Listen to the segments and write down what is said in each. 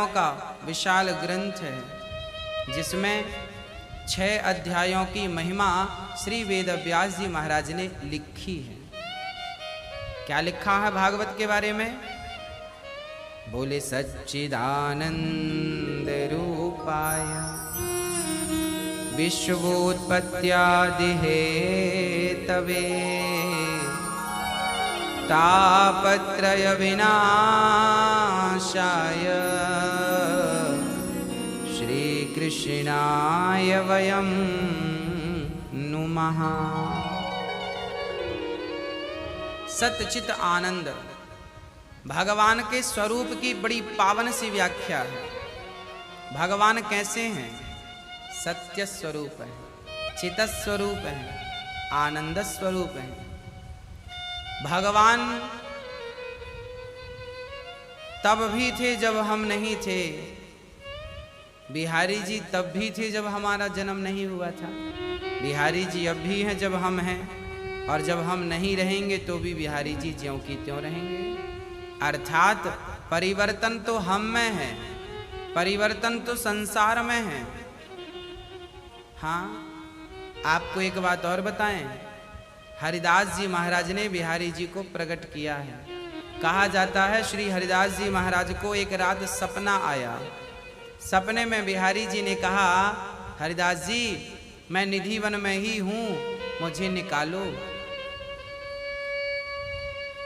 अध्यायों का विशाल ग्रंथ है, जिसमें 6 अध्यायों की महिमा श्री वेद व्यास जी महाराज ने लिखी है। क्या लिखा है भागवत के बारे में? बोले सच्चिदानंद रूपाय विश्वोत्पत्त्यादि हेतवे तापत्रय विनाशाय श्री कृष्णाय वयं नुमः। सच्चित आनंद भगवान के स्वरूप की बड़ी पावन सी व्याख्या है। भगवान कैसे हैं? सत्य स्वरूप है, चित स्वरूप है, आनंद स्वरूप है। भगवान तब भी थे जब हम नहीं थे। बिहारी जी तब भी थे जब हमारा जन्म नहीं हुआ था। बिहारी जी अब भी हैं जब हम हैं, और जब हम नहीं रहेंगे तो भी बिहारी जी ज्यों की त्यों रहेंगे। अर्थात परिवर्तन तो हम में है, परिवर्तन तो संसार में है। हाँ, आपको एक बात और बताएं, हरिदास जी महाराज ने बिहारी जी को प्रकट किया है। कहा जाता है श्री हरिदास जी महाराज को एक रात सपना आया। सपने में बिहारी जी ने कहा, हरिदास जी मैं निधिवन में ही हूं, मुझे निकालो।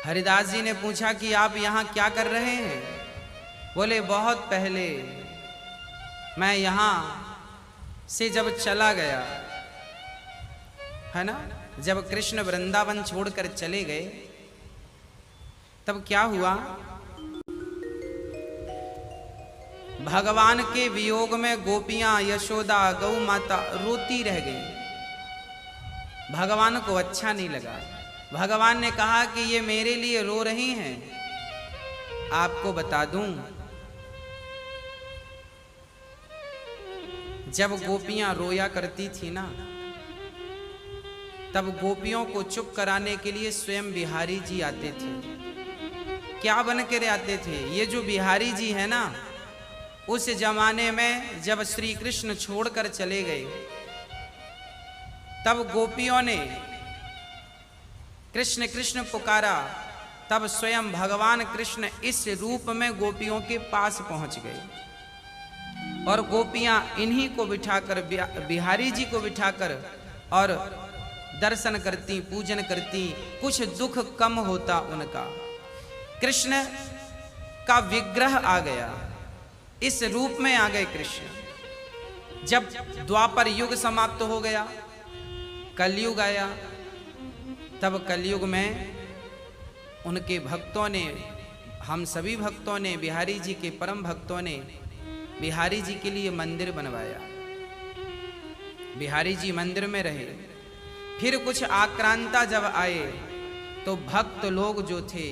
हरिदास जी ने पूछा कि आप यहाँ क्या कर रहे हैं? बोले बहुत पहले मैं यहाँ से जब चला गया है ना, जब कृष्ण वृंदावन छोड़कर चले गए तब क्या हुआ, भगवान के वियोग में गोपियां यशोदा गौ माता रोती रह गई। भगवान को अच्छा नहीं लगा। भगवान ने कहा कि ये मेरे लिए रो रही हैं। आपको बता दूं, जब गोपियां रोया करती थी ना, तब गोपियों को चुप कराने के लिए स्वयं बिहारी जी आते थे। क्या बन कर आते थे? ये जो बिहारी जी है ना, उस जमाने में जब श्री कृष्ण छोड़कर चले गए, तब गोपियों ने कृष्ण कृष्ण पुकारा, तब स्वयं भगवान कृष्ण इस रूप में गोपियों के पास पहुंच गए। और गोपियां इन्हीं को बिठाकर, बिहारी जी को बिठाकर और दर्शन करती, पूजन करती। कुछ दुख कम होता उनका। कृष्ण का विग्रह आ गया, इस रूप में आ गए कृष्ण। जब द्वापर युग समाप्त हो गया, कलयुग आया, तब कलयुग में उनके भक्तों ने, हम सभी भक्तों ने, बिहारी जी के परम भक्तों ने बिहारी जी के लिए मंदिर बनवाया। बिहारी जी मंदिर में रहे। फिर कुछ आक्रांता जब आए तो भक्त लोग जो थे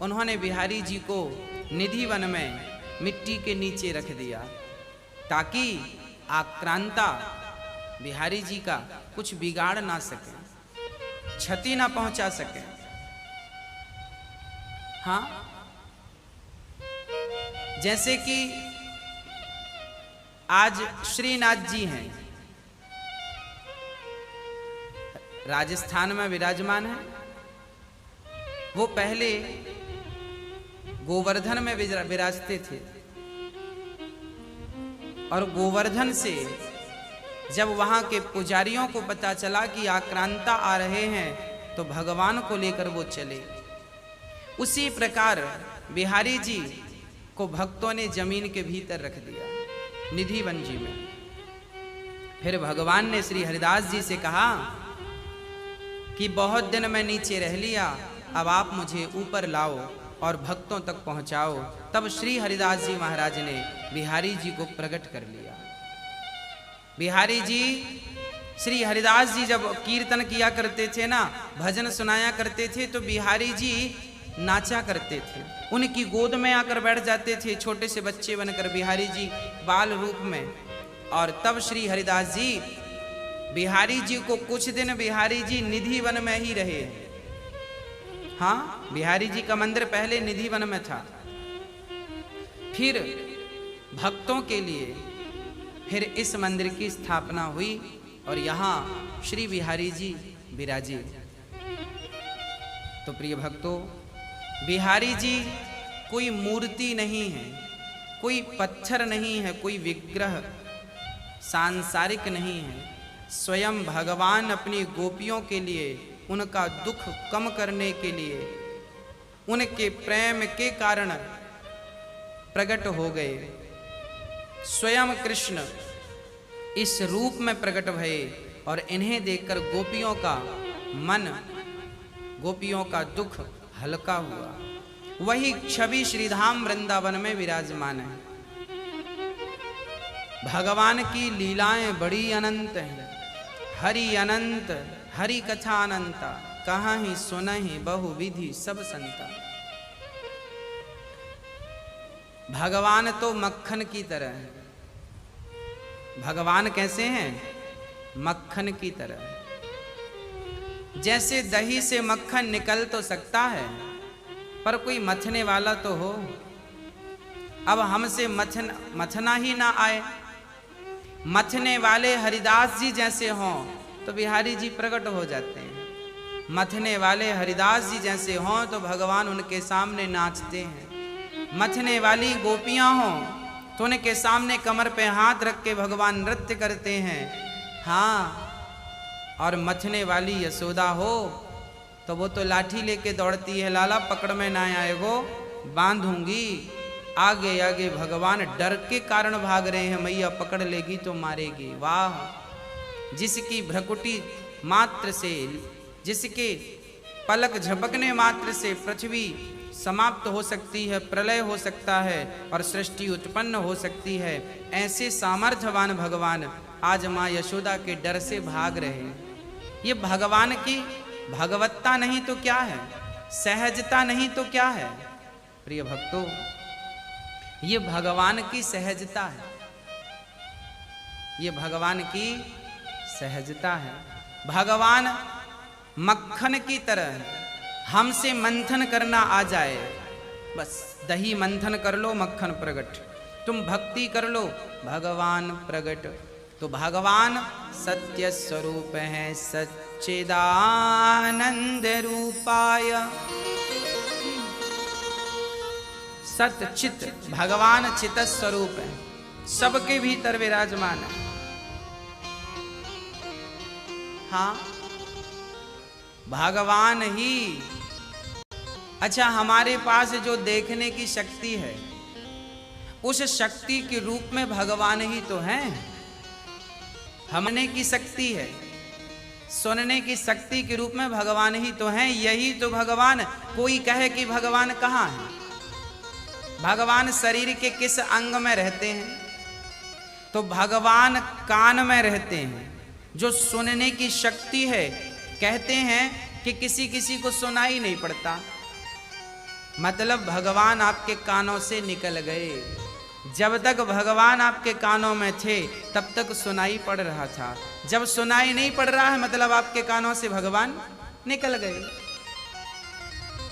उन्होंने बिहारी जी को निधिवन में मिट्टी के नीचे रख दिया, ताकि आक्रांता बिहारी जी का कुछ बिगाड़ ना सके, क्षति ना पहुंचा सके। हाँ, जैसे कि आज श्रीनाथ जी हैं, राजस्थान में विराजमान है। वो पहले गोवर्धन में विराजते थे, और गोवर्धन से जब वहां के पुजारियों को पता चला कि आक्रांता आ रहे हैं, तो भगवान को लेकर वो चले। उसी प्रकार बिहारी जी को भक्तों ने जमीन के भीतर रख दिया, निधिवन जी में। फिर भगवान ने श्री हरिदास जी से कहा कि बहुत दिन मैं नीचे रह लिया, अब आप मुझे ऊपर लाओ और भक्तों तक पहुंचाओ। तब श्री हरिदास जी महाराज ने बिहारी जी को प्रकट कर लिया। बिहारी जी, श्री हरिदास जी जब कीर्तन किया करते थे ना, भजन सुनाया करते थे, तो बिहारी जी नाचा करते थे। उनकी गोद में आकर बैठ जाते थे, छोटे से बच्चे बनकर बिहारी जी बाल रूप में। और तब श्री हरिदास जी बिहारी जी को कुछ दिन बिहारी जी निधिवन में ही रहे। हाँ, बिहारी जी का मंदिर पहले निधिवन में था। फिर भक्तों के लिए फिर इस मंदिर की स्थापना हुई और यहाँ श्री बिहारी जी विराजे। तो प्रिय भक्तों, बिहारी जी कोई मूर्ति नहीं है, कोई पत्थर नहीं है, कोई विग्रह सांसारिक नहीं है। स्वयं भगवान अपनी गोपियों के लिए, उनका दुख कम करने के लिए, उनके प्रेम के कारण प्रकट हो गए। स्वयं कृष्ण इस रूप में प्रकट भये और इन्हें देखकर गोपियों का मन, गोपियों का दुख हल्का हुआ। वही छवि श्रीधाम वृंदावन में विराजमान है। भगवान की लीलाएं बड़ी अनंत हैं। हरि अनंत, हरि कथा अनंता, कहाँ ही सुनहि बहुविधि सब संता। भगवान तो मक्खन की तरह है। भगवान कैसे हैं? मक्खन की तरह। जैसे दही से मक्खन निकल तो सकता है, पर कोई मथने वाला तो हो। अब हमसे मथना ही ना आए, मथने वाले हरिदास जी जैसे हों तो बिहारी जी प्रकट हो जाते हैं। मथने वाले हरिदास जी जैसे हों तो भगवान उनके सामने नाचते हैं। मथने वाली गोपियां हों तो उनके सामने कमर पे हाथ रख के भगवान नृत्य करते हैं। हाँ, और मथने वाली यशोदा हो तो वो तो लाठी लेके दौड़ती है, लाला पकड़ में ना आएगो, बांधूंगी। आगे आगे भगवान डर के कारण भाग रहे हैं, मैया पकड़ लेगी तो मारेगी। वाह, जिसकी भ्रकुटी मात्र से, जिसके पलक झपकने मात्र से पृथ्वी समाप्त हो सकती है, प्रलय हो सकता है और सृष्टि उत्पन्न हो सकती है, ऐसे सामर्थ्यवान भगवान आज माँ यशोदा के डर से भाग रहे हैं। ये भगवान की भगवत्ता नहीं तो क्या है, सहजता नहीं तो क्या है। प्रिय भक्तों, ये भगवान की सहजता है, ये भगवान की सहजता है। भगवान मक्खन की तरह हमसे मंथन करना आ जाए, बस दही मंथन कर लो, मक्खन प्रकट। तुम भक्ति कर लो, भगवान प्रकट। तो भगवान सत्य स्वरूप है, सच्चिदानंद रूपाय। सत्य चित, भगवान चित स्वरूप है, सबके भीतर विराजमान है। हाँ, भगवान ही। अच्छा, हमारे पास जो देखने की शक्ति है, उस शक्ति के रूप में भगवान ही तो हैं। हमने की शक्ति है, सुनने की शक्ति के रूप में भगवान ही तो हैं। यही तो भगवान। कोई कहे कि भगवान कहाँ है? भगवान शरीर के किस अंग में रहते हैं? तो भगवान कान में रहते हैं। जो सुनने की शक्ति है, कहते हैं कि किसी किसी को सुनाई नहीं पड़ता, मतलब भगवान आपके कानों से निकल गए। जब तक भगवान आपके कानों में थे तब तक सुनाई पड़ रहा था। जब सुनाई नहीं पड़ रहा है, मतलब आपके कानों से भगवान निकल गए।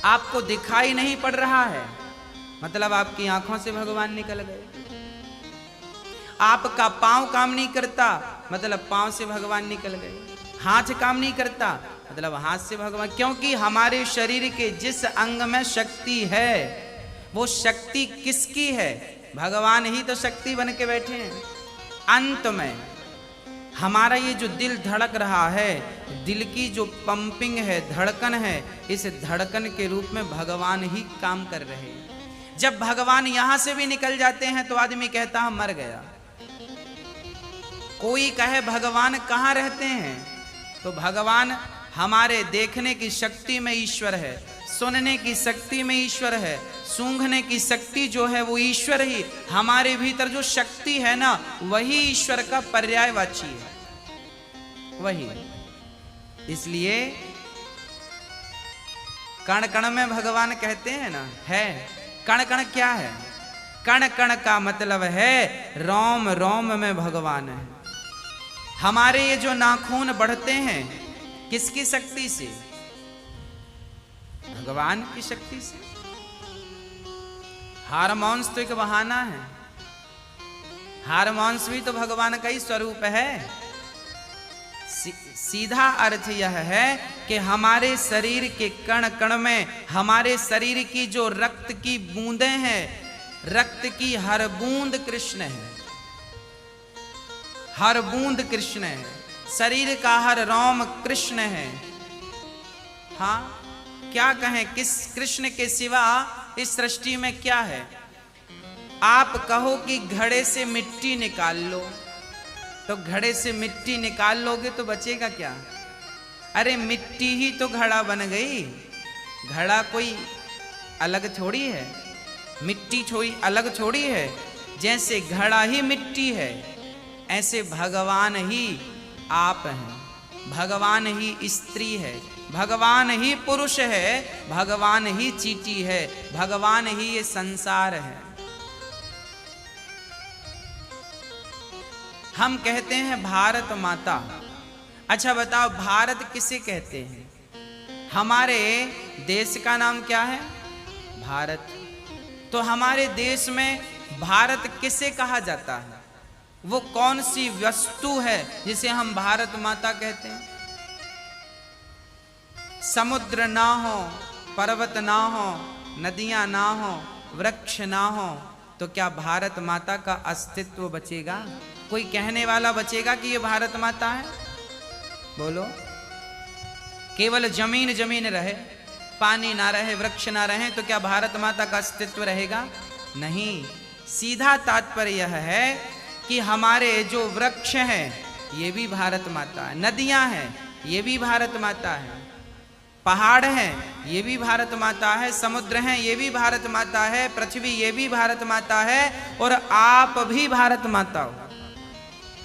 आपको दिखाई नहीं पड़ रहा है, मतलब आपकी आंखों से भगवान निकल गए। आपका पांव काम नहीं करता, मतलब पांव से भगवान निकल गए। हाथ काम नहीं करता, मतलब हाथ से भगवान। क्योंकि हमारे शरीर के जिस अंग में शक्ति है, वो शक्ति किसकी है? भगवान ही तो शक्ति बन के बैठे हैं। अंत में हमारा ये जो दिल धड़क रहा है, दिल की जो पंपिंग है, धड़कन है, इस धड़कन के रूप में भगवान ही काम कर रहे हैं। जब भगवान यहां से भी निकल जाते हैं तो आदमी कहता है मर गया। कोई कहे भगवान कहाँ रहते हैं, तो भगवान हमारे देखने की शक्ति में ईश्वर है, सुनने की शक्ति में ईश्वर है, सूंघने की शक्ति जो है वो ईश्वर ही। हमारे भीतर जो शक्ति है ना, वही ईश्वर का पर्यायवाची है, वही। इसलिए कण कण में भगवान कहते हैं ना, है। कण कण क्या है? कण कण का मतलब है रोम रोम में भगवान है। हमारे ये जो नाखून बढ़ते हैं, किसकी शक्ति से? भगवान की शक्ति से। हार्मोन्स तो एक बहाना है। हारमोन्स भी तो भगवान का ही स्वरूप है। सीधा अर्थ यह है कि हमारे शरीर के कण कण में, हमारे शरीर की जो रक्त की बूंदें हैं, रक्त की हर बूंद कृष्ण है, हर बूंद कृष्ण है, शरीर का हर रोम कृष्ण है। हाँ, क्या कहें, किस कृष्ण के सिवा इस सृष्टि में क्या है? आप कहो कि घड़े से मिट्टी निकाल लो, तो घड़े से मिट्टी निकाल लोगे तो बचेगा क्या? अरे मिट्टी ही तो घड़ा बन गई, घड़ा कोई अलग थोड़ी है, मिट्टी थोड़ी अलग थोड़ी है। जैसे घड़ा ही मिट्टी है, ऐसे भगवान ही आप हैं, भगवान ही स्त्री है, भगवान ही पुरुष है, भगवान ही चींटी है, भगवान ही ये संसार है। हम कहते हैं भारत माता। अच्छा बताओ, भारत किसे कहते हैं? हमारे देश का नाम क्या है? भारत। तो हमारे देश में भारत किसे कहा जाता है? वो कौन सी वस्तु है जिसे हम भारत माता कहते हैं? समुद्र ना हो, पर्वत ना हो, नदियां ना हो, वृक्ष ना हो, तो क्या भारत माता का अस्तित्व बचेगा? कोई कहने वाला बचेगा कि ये भारत माता है? बोलो। केवल जमीन जमीन रहे, पानी ना रहे, वृक्ष ना रहे, तो क्या भारत माता का अस्तित्व रहेगा? नहीं। सीधा तात्पर्य यह है कि हमारे जो वृक्ष हैं ये भी भारत माता है, नदियां हैं ये भी भारत माता है, पहाड़ हैं ये भी भारत माता है, समुद्र हैं ये भी भारत माता है, पृथ्वी ये भी भारत माता है, और आप भी भारत माता हो,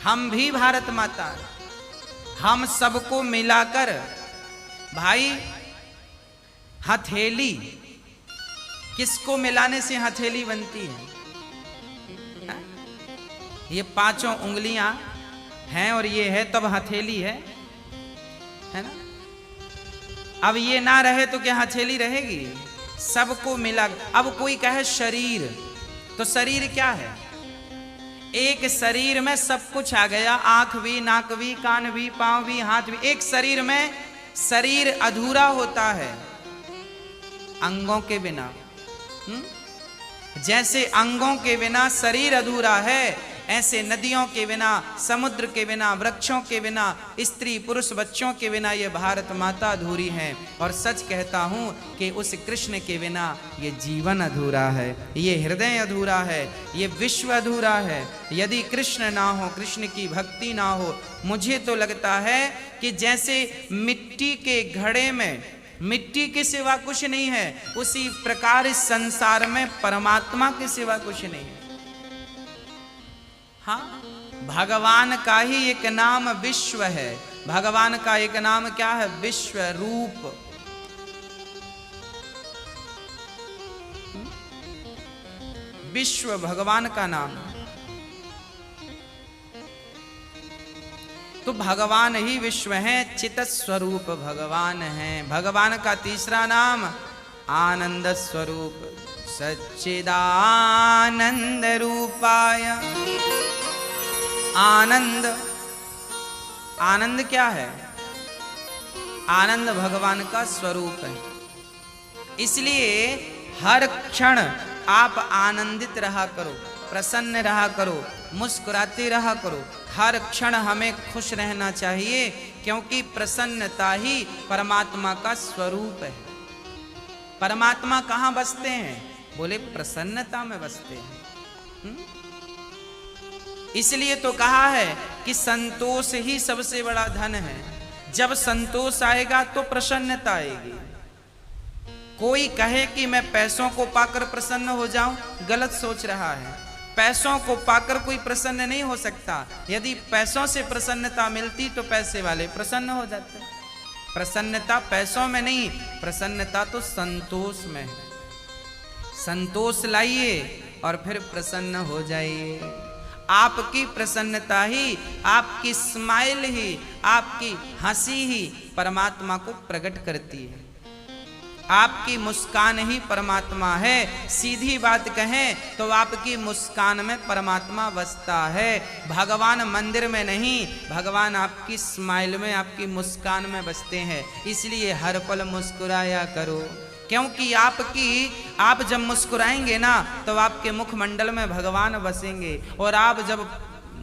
हम भी भारत माता है। हम सबको मिलाकर भाई, हथेली किसको मिलाने से हथेली बनती है? ये पांचों उंगलियां हैं और ये है तब हथेली है ना? अब ये ना रहे तो क्या हथेली रहेगी? सबको मिला। अब कोई कहे शरीर, तो शरीर क्या है? एक शरीर में सब कुछ आ गया, आंख भी, नाक भी, कान भी, पांव भी, हाथ भी। एक शरीर में शरीर अधूरा होता है अंगों के बिना। जैसे अंगों के बिना शरीर अधूरा है, ऐसे नदियों के बिना, समुद्र के बिना, वृक्षों के बिना, स्त्री पुरुष बच्चों के बिना ये भारत माता अधूरी है। और सच कहता हूँ कि उस कृष्ण के बिना ये जीवन अधूरा है, ये हृदय अधूरा है, ये विश्व अधूरा है। यदि कृष्ण ना हो, कृष्ण की भक्ति ना हो, मुझे तो लगता है कि जैसे मिट्टी के घड़े में मिट्टी के सिवा कुछ नहीं है, उसी प्रकार इस संसार में परमात्मा के सिवा कुछ नहीं है। हाँ, भगवान का ही एक नाम विश्व है। भगवान का एक नाम क्या है? विश्व रूप। विश्व भगवान का नाम। तो भगवान ही विश्व है, चित स्वरूप भगवान है। भगवान का तीसरा नाम आनंद स्वरूप, सच्चिदानंद रूपाय। आनंद, आनंद क्या है? आनंद भगवान का स्वरूप है। इसलिए हर क्षण आप आनंदित रहा करो, प्रसन्न रहा करो, मुस्कुराते रहा करो। हर क्षण हमें खुश रहना चाहिए, क्योंकि प्रसन्नता ही परमात्मा का स्वरूप है। परमात्मा कहाँ बसते हैं? बोले प्रसन्नता में बसते हैं। इसलिए तो कहा है कि संतोष ही सबसे बड़ा धन है। जब संतोष आएगा तो प्रसन्नता आएगी। कोई कहे कि मैं पैसों को पाकर प्रसन्न हो जाऊं, गलत सोच रहा है। पैसों को पाकर कोई प्रसन्न नहीं हो सकता। यदि पैसों से प्रसन्नता मिलती तो पैसे वाले प्रसन्न हो जाते। प्रसन्नता पैसों में नहीं, प्रसन्नता तो संतोष में है। संतोष लाइए और फिर प्रसन्न हो जाइए। आपकी प्रसन्नता ही, आपकी स्माइल ही, आपकी हंसी ही परमात्मा को प्रकट करती है। आपकी मुस्कान ही परमात्मा है। सीधी बात कहें तो आपकी मुस्कान में परमात्मा बसता है। भगवान मंदिर में नहीं, भगवान आपकी स्माइल में, आपकी मुस्कान में बसते हैं। इसलिए हर पल मुस्कुराया करो, क्योंकि आप जब मुस्कुराएंगे ना तो आपके मुखमंडल में भगवान बसेंगे। और आप जब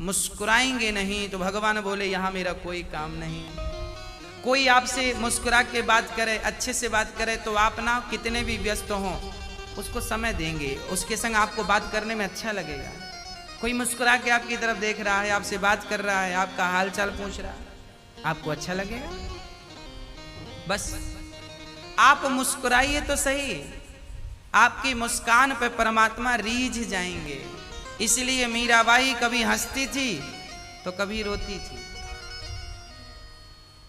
मुस्कुराएंगे नहीं तो भगवान बोले यहाँ मेरा कोई काम नहीं। कोई आपसे मुस्कुरा के बात करे, अच्छे से बात करे, तो आप ना कितने भी व्यस्त हों उसको समय देंगे, उसके संग आपको बात करने में अच्छा लगेगा। कोई मुस्कुरा के आपकी तरफ देख रहा है, आपसे बात कर रहा है, आपका हाल चाल पूछ रहा है, आपको अच्छा लगेगा। बस आप मुस्कुराइए तो सही, आपकी मुस्कान पे परमात्मा रीझ जाएंगे। इसलिए मीराबाई कभी हंसती थी तो कभी रोती थी।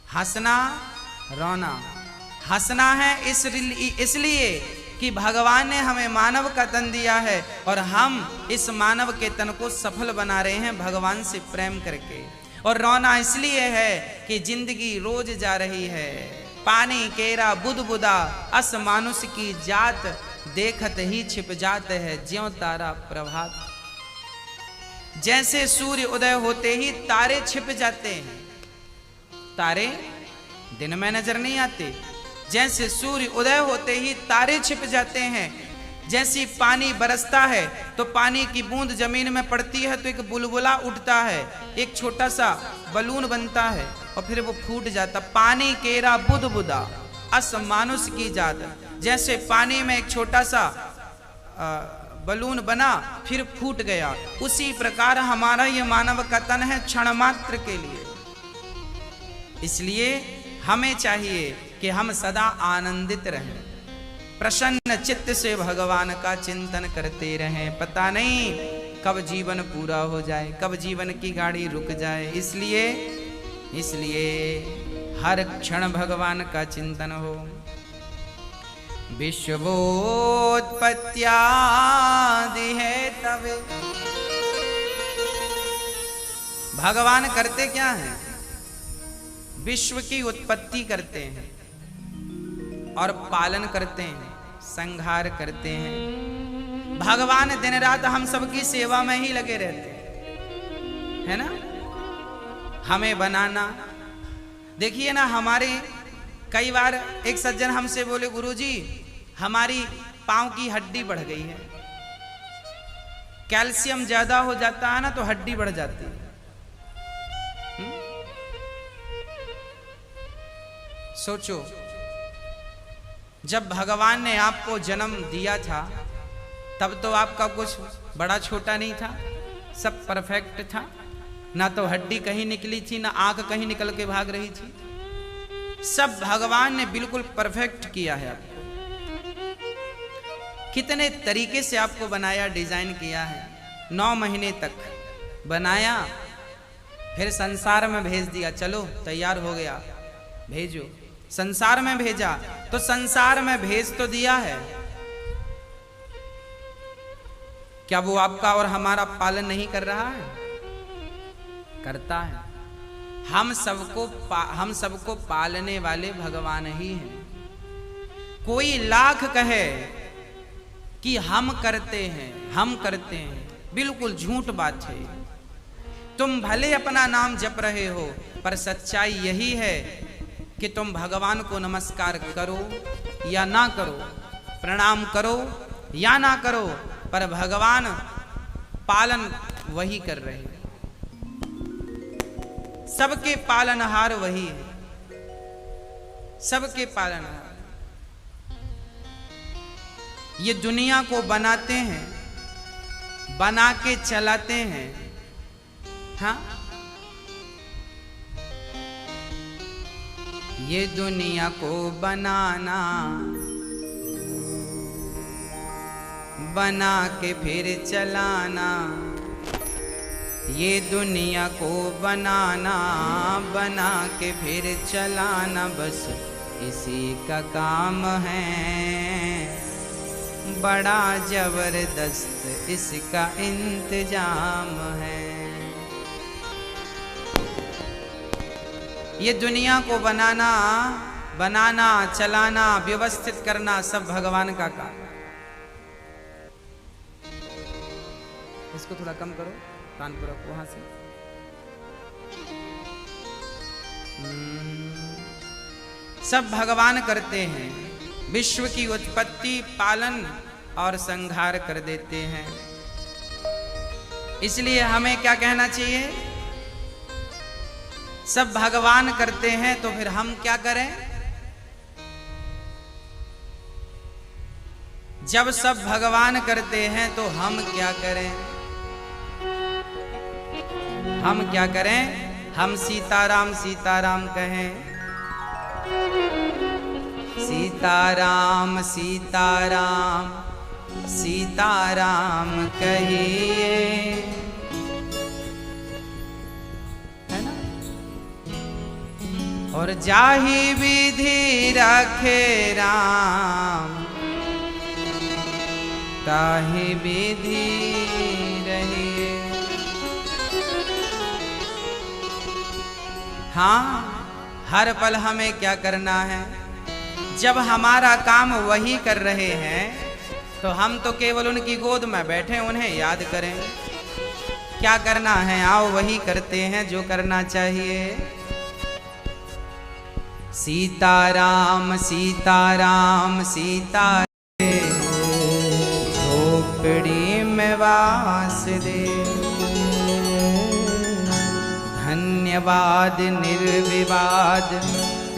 हंसना रोना, हंसना है इसलिए कि भगवान ने हमें मानव का तन दिया है और हम इस मानव के तन को सफल बना रहे हैं भगवान से प्रेम करके। और रोना इसलिए है कि जिंदगी रोज जा रही है, पानी केरा बुदबुदा अस मानुष की जात, देखत ही छिप जात है ज्यों तारा प्रभात। जैसे सूर्य उदय होते ही तारे छिप जाते हैं, तारे दिन में नजर नहीं आते, जैसे सूर्य उदय होते ही तारे छिप जाते हैं। जैसी पानी बरसता है तो पानी की बूंद जमीन में पड़ती है तो एक बुलबुला उठता है, एक छोटा सा बलून बनता है और फिर वो फूट जाता। पानी केरा बुदबुदा अस मानुष की जात, जैसे पानी में एक छोटा सा बलून बना फिर फूट गया, उसी प्रकार हमारा ये मानव का तन है क्षण मात्र के लिए। इसलिए हमें चाहिए कि हम सदा आनंदित रहें, प्रसन्न चित्त से भगवान का चिंतन करते रहें। पता नहीं कब जीवन पूरा हो जाए, कब जीवन की गाड़ी रुक जाए। इसलिए हर क्षण भगवान का चिंतन हो। विश्वोत्पत्त्यादि है तवे, भगवान करते क्या है? विश्व की उत्पत्ति करते हैं और पालन करते हैं, संहार करते हैं। भगवान दिन रात हम सबकी सेवा में ही लगे रहते हैं, है ना। हमें बनाना, देखिए ना, हमारे कई बार एक सज्जन हमसे बोले, गुरुजी हमारी पांव की हड्डी बढ़ गई है, कैल्शियम ज्यादा हो जाता है ना तो हड्डी बढ़ जाती है। सोचो, जब भगवान ने आपको जन्म दिया था तब तो आपका कुछ बड़ा छोटा नहीं था, सब परफेक्ट था, ना तो हड्डी कहीं निकली थी, ना आंख कहीं निकल के भाग रही थी। सब भगवान ने बिल्कुल परफेक्ट किया है आपको। कितने तरीके से आपको बनाया, डिजाइन किया है। 9 महीने तक बनाया, फिर संसार में भेज दिया, चलो तैयार हो गया, भेजो। संसार में भेजा तो संसार में भेज तो दिया है, क्या वो आपका और हमारा पालन नहीं कर रहा है? करता है। हम सबको पालने वाले भगवान ही हैं। कोई लाख कहे कि हम करते हैं, बिल्कुल झूठ बात है। तुम भले अपना नाम जप रहे हो, पर सच्चाई यही है कि तुम भगवान को नमस्कार करो या ना करो, प्रणाम करो या ना करो, पर भगवान पालन वही कर रहे हैं। सबके पालनहार वही है, सबके पालनहार। ये दुनिया को बनाते हैं, बना के चलाते हैं। हाँ, ये दुनिया को बनाना, बना के फिर चलाना, ये दुनिया को बनाना, बना के फिर चलाना, बस इसी का काम है। बड़ा जबरदस्त इसका इंतजाम है। ये दुनिया को बनाना, बनाना, चलाना, व्यवस्थित करना सब भगवान का काम। इसको थोड़ा कम करो, कानपुर वहां से। सब भगवान करते हैं। विश्व की उत्पत्ति, पालन और संहार कर देते हैं। इसलिए हमें क्या कहना चाहिए? सब भगवान करते हैं तो फिर हम क्या करें? जब सब भगवान करते हैं तो हम क्या करें? हम क्या करें? हम सीताराम सीताराम कहें। सीताराम सीताराम सीताराम कहिए, है ना? और जाहि विधि रखे राम, ताहि विधि रहिए। हाँ, हर पल हमें क्या करना है? जब हमारा काम वही कर रहे हैं तो हम तो केवल उनकी गोद में बैठे उन्हें याद करें। क्या करना है? आओ वही करते हैं जो करना चाहिए। सीताराम सीताराम सीताराम, झोपड़ी में वास दे। धन्यवाद निर्विवाद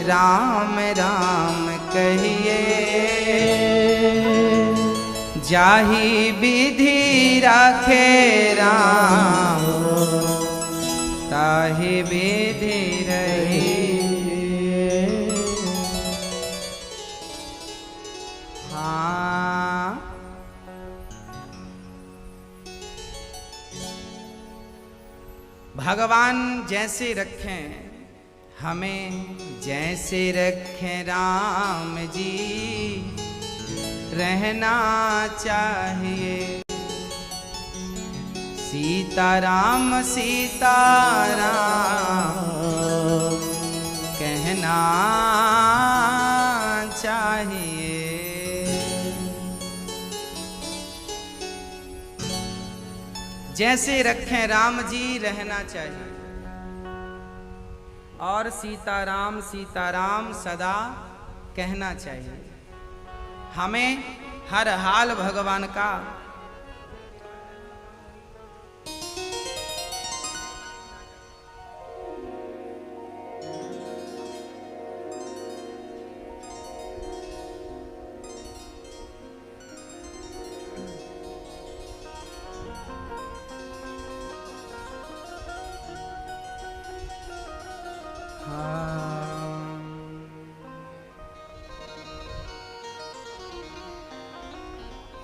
राम राम कहिए, जाहि विधि राखे राम, ताहि विधि रहिए। हाँ, भगवान जैसे रखें, हमें जैसे रखें राम जी रहना चाहिए। सीताराम सीताराम कहना चाहिए। जैसे रखें राम जी रहना चाहिए। और सीताराम सीताराम सदा कहना चाहिए। हमें हर हाल भगवान का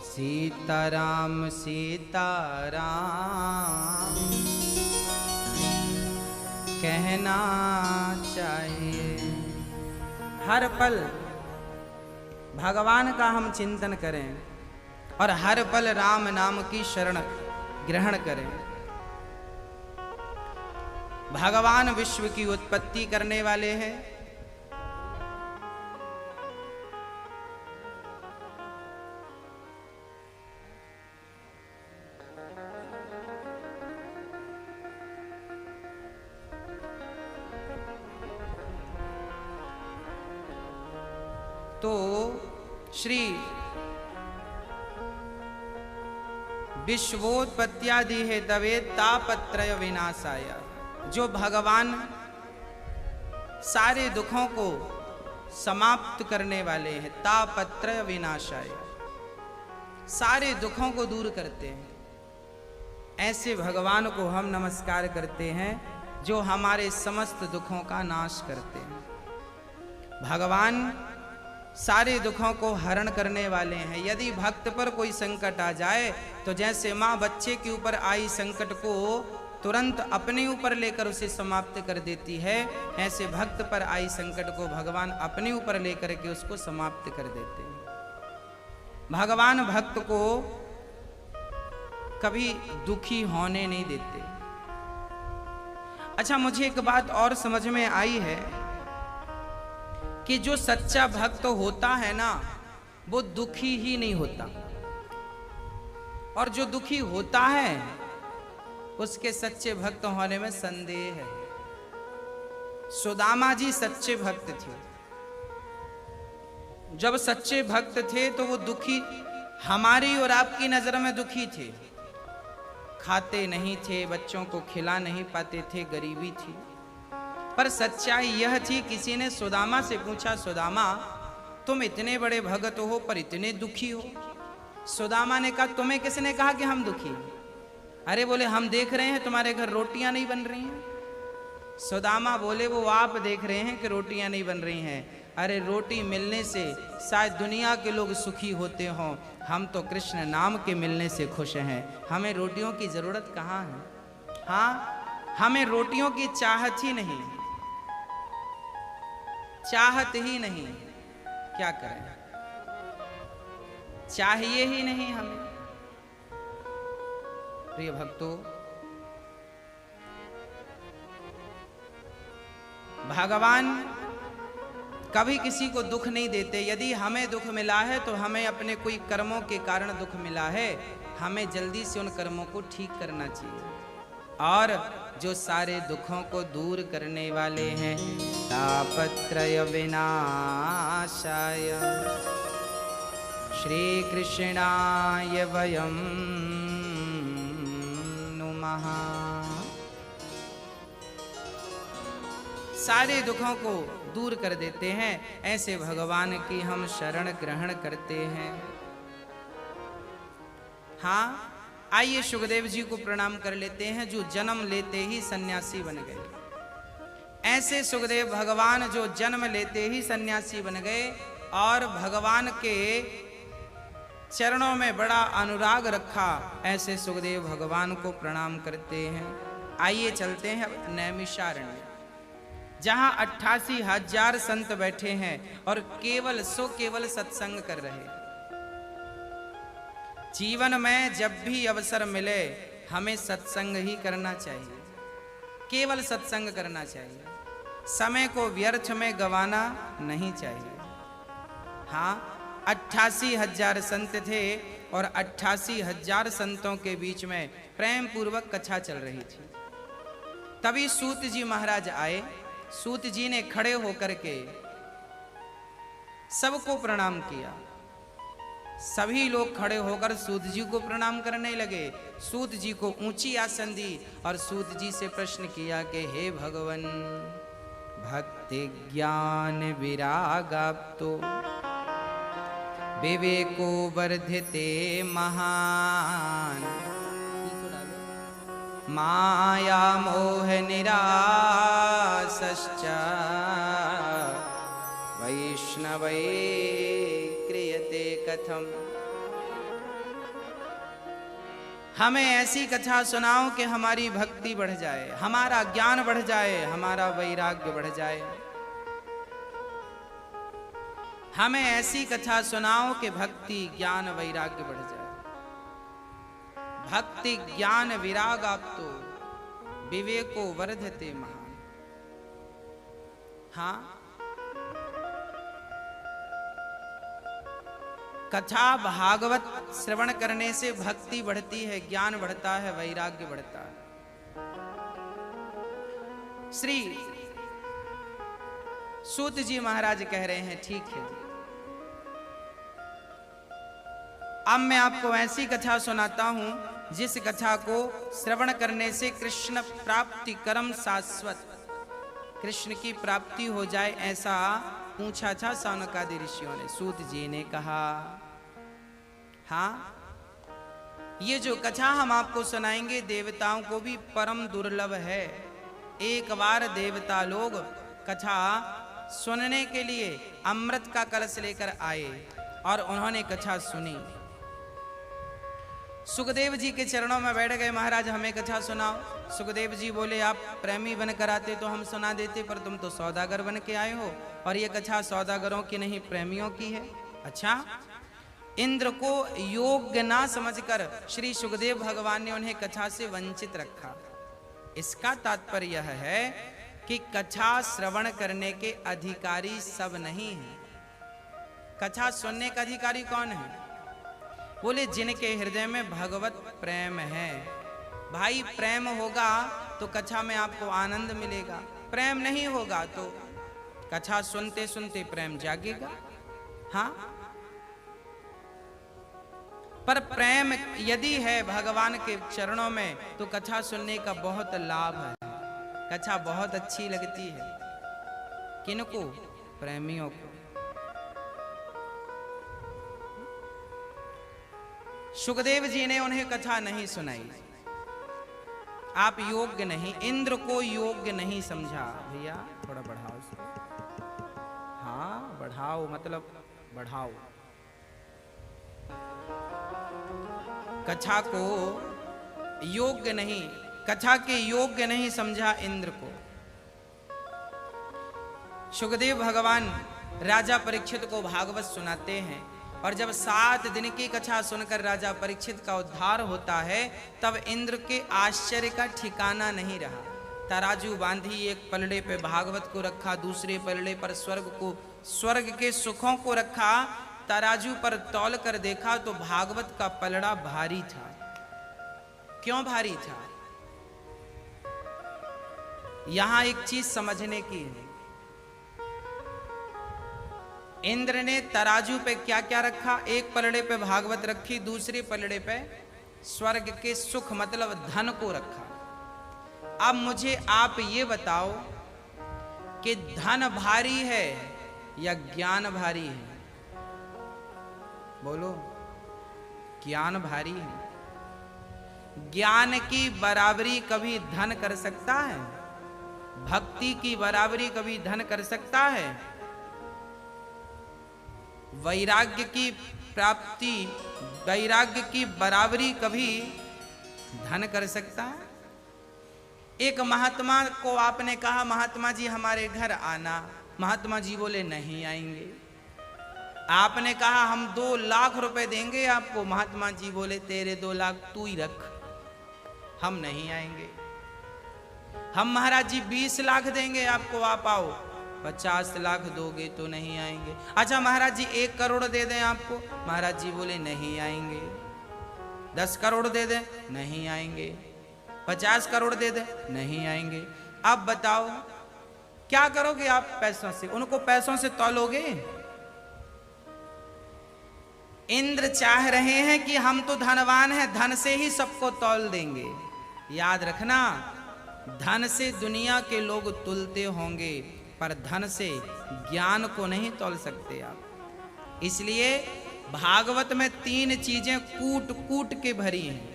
सीताराम सीताराम कहना चाहिए। हर पल भगवान का हम चिंतन करें और हर पल राम नाम की शरण ग्रहण करें। भगवान विश्व की उत्पत्ति करने वाले हैं। तो श्री विश्वोत्पत्त्यादि है तवे तापत्रय विनाशाय, जो भगवान सारे दुखों को समाप्त करने वाले हैं। तापत्रय विनाशाय, सारे दुखों को दूर करते हैं। ऐसे भगवान को हम नमस्कार करते हैं जो हमारे समस्त दुखों का नाश करते हैं। भगवान सारे दुखों को हरण करने वाले हैं। यदि भक्त पर कोई संकट आ जाए तो जैसे माँ बच्चे के ऊपर आई संकट को तुरंत अपने ऊपर लेकर उसे समाप्त कर देती है, ऐसे भक्त पर आई संकट को भगवान अपने ऊपर लेकर के उसको समाप्त कर देते हैं। भगवान भक्त को कभी दुखी होने नहीं देते। अच्छा, मुझे एक बात और समझ में आई है कि जो सच्चा भक्त होता है ना, वो दुखी ही नहीं होता, और जो दुखी होता है उसके सच्चे भक्त होने में संदेह है। सुदामा जी सच्चे भक्त थे। जब सच्चे भक्त थे तो वो दुखी, हमारी और आपकी नजर में दुखी थे। खाते नहीं थे, बच्चों को खिला नहीं पाते थे, गरीबी थी। पर सच्चाई यह थी, किसी ने सुदामा से पूछा, सुदामा तुम इतने बड़े भक्त हो पर इतने दुखी हो। सुदामा ने कहा, तुम्हें किसने कहा कि हम दुखी हैं? अरे बोले, हम देख रहे हैं तुम्हारे घर रोटियां नहीं बन रही हैं। सुदामा बोले, वो आप देख रहे हैं कि रोटियां नहीं बन रही हैं। अरे रोटी मिलने से शायद दुनिया के लोग सुखी होते हों, हम तो कृष्ण नाम के मिलने से खुश हैं। हमें रोटियों की जरूरत कहाँ है? हाँ, हमें रोटियों की चाहत ही नहीं, चाहत ही नहीं। क्या करें, चाहिए ही नहीं हमें। प्रिय भक्तों, भगवान कभी किसी को दुख नहीं देते। यदि हमें दुख मिला है तो हमें अपने कोई कर्मों के कारण दुख मिला है, हमें जल्दी से उन कर्मों को ठीक करना चाहिए। और जो सारे दुखों को दूर करने वाले हैं, तापत्रय विनाशाय श्री कृष्णाय वयं नुमः। सारे दुखों को दूर कर देते हैं, ऐसे भगवान की हम शरण ग्रहण करते हैं। हाँ, आइए सुखदेव जी को प्रणाम कर लेते हैं, जो जन्म लेते ही सन्यासी बन गए। ऐसे सुखदेव भगवान जो जन्म लेते ही सन्यासी बन गए और भगवान के चरणों में बड़ा अनुराग रखा, ऐसे सुखदेव भगवान को प्रणाम करते हैं। आइए चलते हैं नैमिषारण्य, जहां 88,000 संत बैठे हैं और केवल सत्संग कर रहे। जीवन में जब भी अवसर मिले हमें सत्संग ही करना चाहिए, केवल सत्संग करना चाहिए, समय को व्यर्थ में गंवाना नहीं चाहिए। हाँ, 88,000 संत थे और 88,000 संतों के बीच में प्रेम पूर्वक कथा चल रही थी। तभी सूत जी महाराज आए। सूत जी ने खड़े होकर के सबको प्रणाम किया। सभी लोग खड़े होकर सूत जी को प्रणाम करने लगे। सूत जी को ऊंची आसन दी और सूत जी से प्रश्न किया कि हे भगवान, भक्ति ज्ञान विरागाप्तो विवेको वर्धिते महान, माया मोह निरासश्च वैष्णवै क्रियते कथम। हमें ऐसी कथा सुनाओ कि हमारी भक्ति बढ़ जाए, हमारा ज्ञान बढ़ जाए, हमारा वैराग्य बढ़ जाए। हमें ऐसी कथा सुनाओ कि भक्ति ज्ञान वैराग्य बढ़ जाए। भक्ति ज्ञान विरागाप्तो विवेको वर्धते महान। हाँ, कथा भागवत श्रवण करने से भक्ति बढ़ती है, ज्ञान बढ़ता है, वैराग्य बढ़ता है। श्री सूत जी महाराज कह रहे हैं, ठीक है, अब मैं आपको ऐसी कथा सुनाता हूं जिस कथा को श्रवण करने से कृष्ण प्राप्ति कर्म शाश्वत, कृष्ण की प्राप्ति हो जाए, ऐसा पूछा था सौनकादि ऋषियों ने। सूत जी ने कहा, हाँ, ये जो कथा हम आपको सुनाएंगे देवताओं को भी परम दुर्लभ है। एक बार देवता लोग कथा सुनने के लिए अमृत का कलश लेकर आए और उन्होंने कथा सुनी। सुखदेव जी के चरणों में बैठ गए, महाराज हमें कथा सुनाओ। सुखदेव जी बोले, आप प्रेमी बनकर आते तो हम सुना देते, पर तुम तो सौदागर बन के आए हो और ये कथा सौदागरों की नहीं प्रेमियों की है। अच्छा, इंद्र को योग्य ना समझकर श्री सुखदेव भगवान ने उन्हें कथा से वंचित रखा। इसका तात्पर्य यह है कि कथा श्रवण करने के अधिकारी सब नहीं हैं। कथा सुनने का अधिकारी कौन है? बोले जिनके हृदय में भगवत प्रेम है। भाई प्रेम होगा तो कथा में आपको आनंद मिलेगा, प्रेम नहीं होगा तो कथा सुनते सुनते प्रेम जागेगा। हाँ, पर प्रेम यदि है भगवान के चरणों में तो कथा सुनने का बहुत लाभ है। कथा बहुत अच्छी लगती है। किनको? प्रेमियों को। सुखदेव जी ने उन्हें कथा नहीं सुनाई। आप योग्य नहीं, इंद्र को योग्य नहीं समझा। भैया थोड़ा बढ़ाओ उसको। हाँ बढ़ाओ, मतलब बढ़ाओ। कथा को योग्य नहीं, कथा के योग्य नहीं समझा इंद्र को। सुखदेव भगवान राजा परीक्षित को भागवत सुनाते हैं और जब 7 दिन की कथा सुनकर राजा परीक्षित का उद्धार होता है तब इंद्र के आश्चर्य का ठिकाना नहीं रहा। तराजू बांधी, एक पलड़े पे भागवत को रखा, दूसरे पलड़े पर स्वर्ग के सुखों को रखा। तराजू पर तौल कर देखा तो भागवत का पलड़ा भारी था। क्यों भारी था? यहां एक चीज समझने की है। इंद्र ने तराजू पे क्या क्या रखा? एक पलड़े पे भागवत रखी, दूसरे पलड़े पे स्वर्ग के सुख मतलब धन को रखा। अब मुझे आप ये बताओ कि धन भारी है या ज्ञान भारी है? बोलो। ज्ञान भारी है। ज्ञान की बराबरी कभी धन कर सकता है? भक्ति की बराबरी कभी धन कर सकता है? वैराग्य की प्राप्ति, वैराग्य की बराबरी कभी धन कर सकता है? एक महात्मा को आपने कहा महात्मा जी हमारे घर आना, महात्मा जी बोले नहीं आएंगे। आपने कहा हम 2 लाख रुपए देंगे आपको, महात्मा जी बोले तेरे 2 लाख तू ही रख, हम नहीं आएंगे। हम महाराज जी 20 लाख देंगे आपको, आप आओ। 50 लाख दोगे तो नहीं आएंगे। अच्छा महाराज जी 1 करोड़ दे दें आपको, महाराज जी बोले नहीं आएंगे। 10 करोड़ दे दें, नहीं आएंगे। 50 करोड़ दे दें, नहीं आएंगे। अब बताओ क्या करोगे आप पैसों से? उनको पैसों से तौलोगे? इंद्र चाह रहे हैं कि हम तो धनवान हैं, धन से ही सबको तौल देंगे। याद रखना, धन से दुनिया के लोग तुलते होंगे पर धन से ज्ञान को नहीं तौल सकते आप। इसलिए भागवत में 3 चीजें कूट कूट के भरी हैं।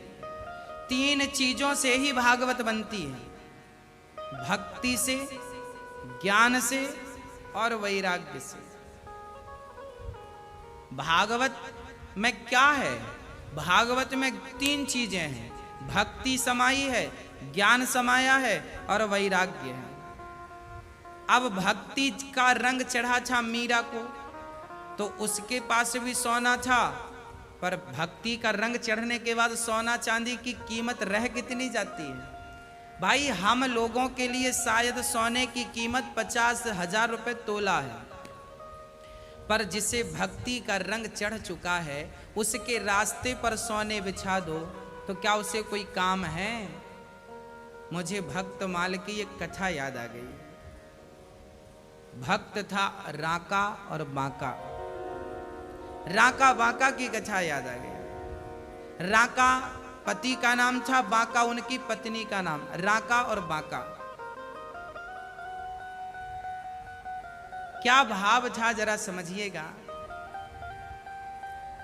3 चीजों से ही भागवत बनती है, भक्ति से, ज्ञान से और वैराग्य से। भागवत में क्या है? भागवत में 3 चीजें हैं, भक्ति समाई है, ज्ञान समाया है और वैराग्य है। अब भक्ति का रंग चढ़ा था मीरा को तो उसके पास भी सोना था, पर भक्ति का रंग चढ़ने के बाद सोना चांदी की कीमत रह कितनी जाती है? भाई हम लोगों के लिए शायद सोने की कीमत 50,000 रुपए तोला है, पर जिसे भक्ति का रंग चढ़ चुका है उसके रास्ते पर सोने बिछा दो तो क्या उसे कोई काम है? मुझे भक्त माल की एक कथा याद आ गई। भक्त था राका और बांका। राका बांका की कथा याद आ गई। राका पति का नाम था, बांका उनकी पत्नी का नाम। राका और बांका, क्या भाव था जरा समझिएगा।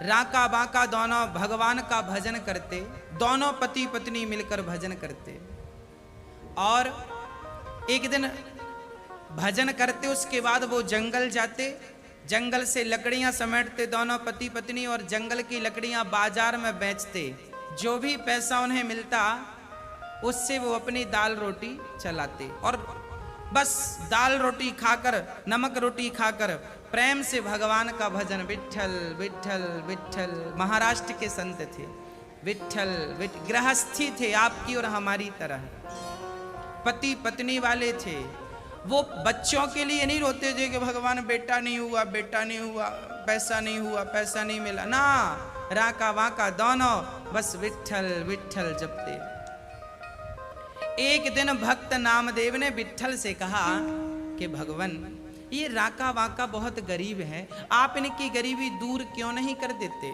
राका बांका दोनों भगवान का भजन करते, दोनों पति पत्नी मिलकर भजन करते। और एक दिन भजन करते, उसके बाद वो जंगल जाते, जंगल से लकड़ियां समेटते दोनों पति पत्नी और जंगल की लकड़ियां बाजार में बेचते। जो भी पैसा उन्हें मिलता उससे वो अपनी दाल रोटी चलाते और बस दाल रोटी खाकर, नमक रोटी खाकर प्रेम से भगवान का भजन, विठ्ठल विठ्ठल विठ्ठल। महाराष्ट्र के संत थे, विठ्ठल विठ्ठल, गृहस्थी थे आपकी और हमारी तरह, पति पत्नी वाले थे। वो बच्चों के लिए नहीं रोते थे कि भगवान बेटा नहीं हुआ, बेटा नहीं हुआ, पैसा नहीं हुआ, पैसा नहीं मिला ना, राका वाका दोनों बस विठल विठल जपते। एक दिन भक्त नामदेव ने विठल से कहा कि भगवान ये राका वाका बहुत गरीब है, आप इनकी गरीबी दूर क्यों नहीं कर देते।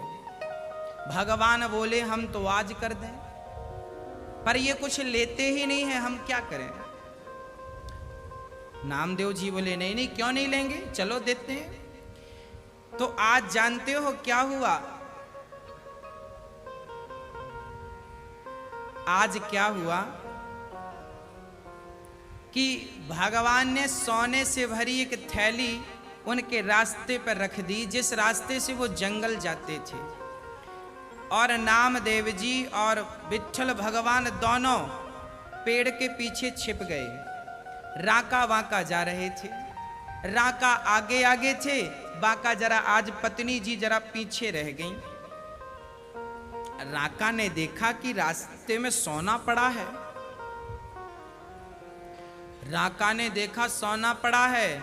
भगवान बोले हम तो आज कर दें, पर ये कुछ लेते ही नहीं है, हम क्या करें। नामदेव जी बोले नहीं नहीं क्यों नहीं लेंगे, चलो देते हैं। तो आज जानते हो क्या हुआ, आज क्या हुआ कि भगवान ने सोने से भरी एक थैली उनके रास्ते पर रख दी, जिस रास्ते से वो जंगल जाते थे। और नामदेव जी और विठ्ठल भगवान दोनों पेड़ के पीछे छिप गए। राका वाका जा रहे थे, राका आगे आगे थे, बाका जरा आज पत्नी जी जरा पीछे रह गईं। राका ने देखा कि रास्ते में सोना पड़ा है, राका ने देखा सोना पड़ा है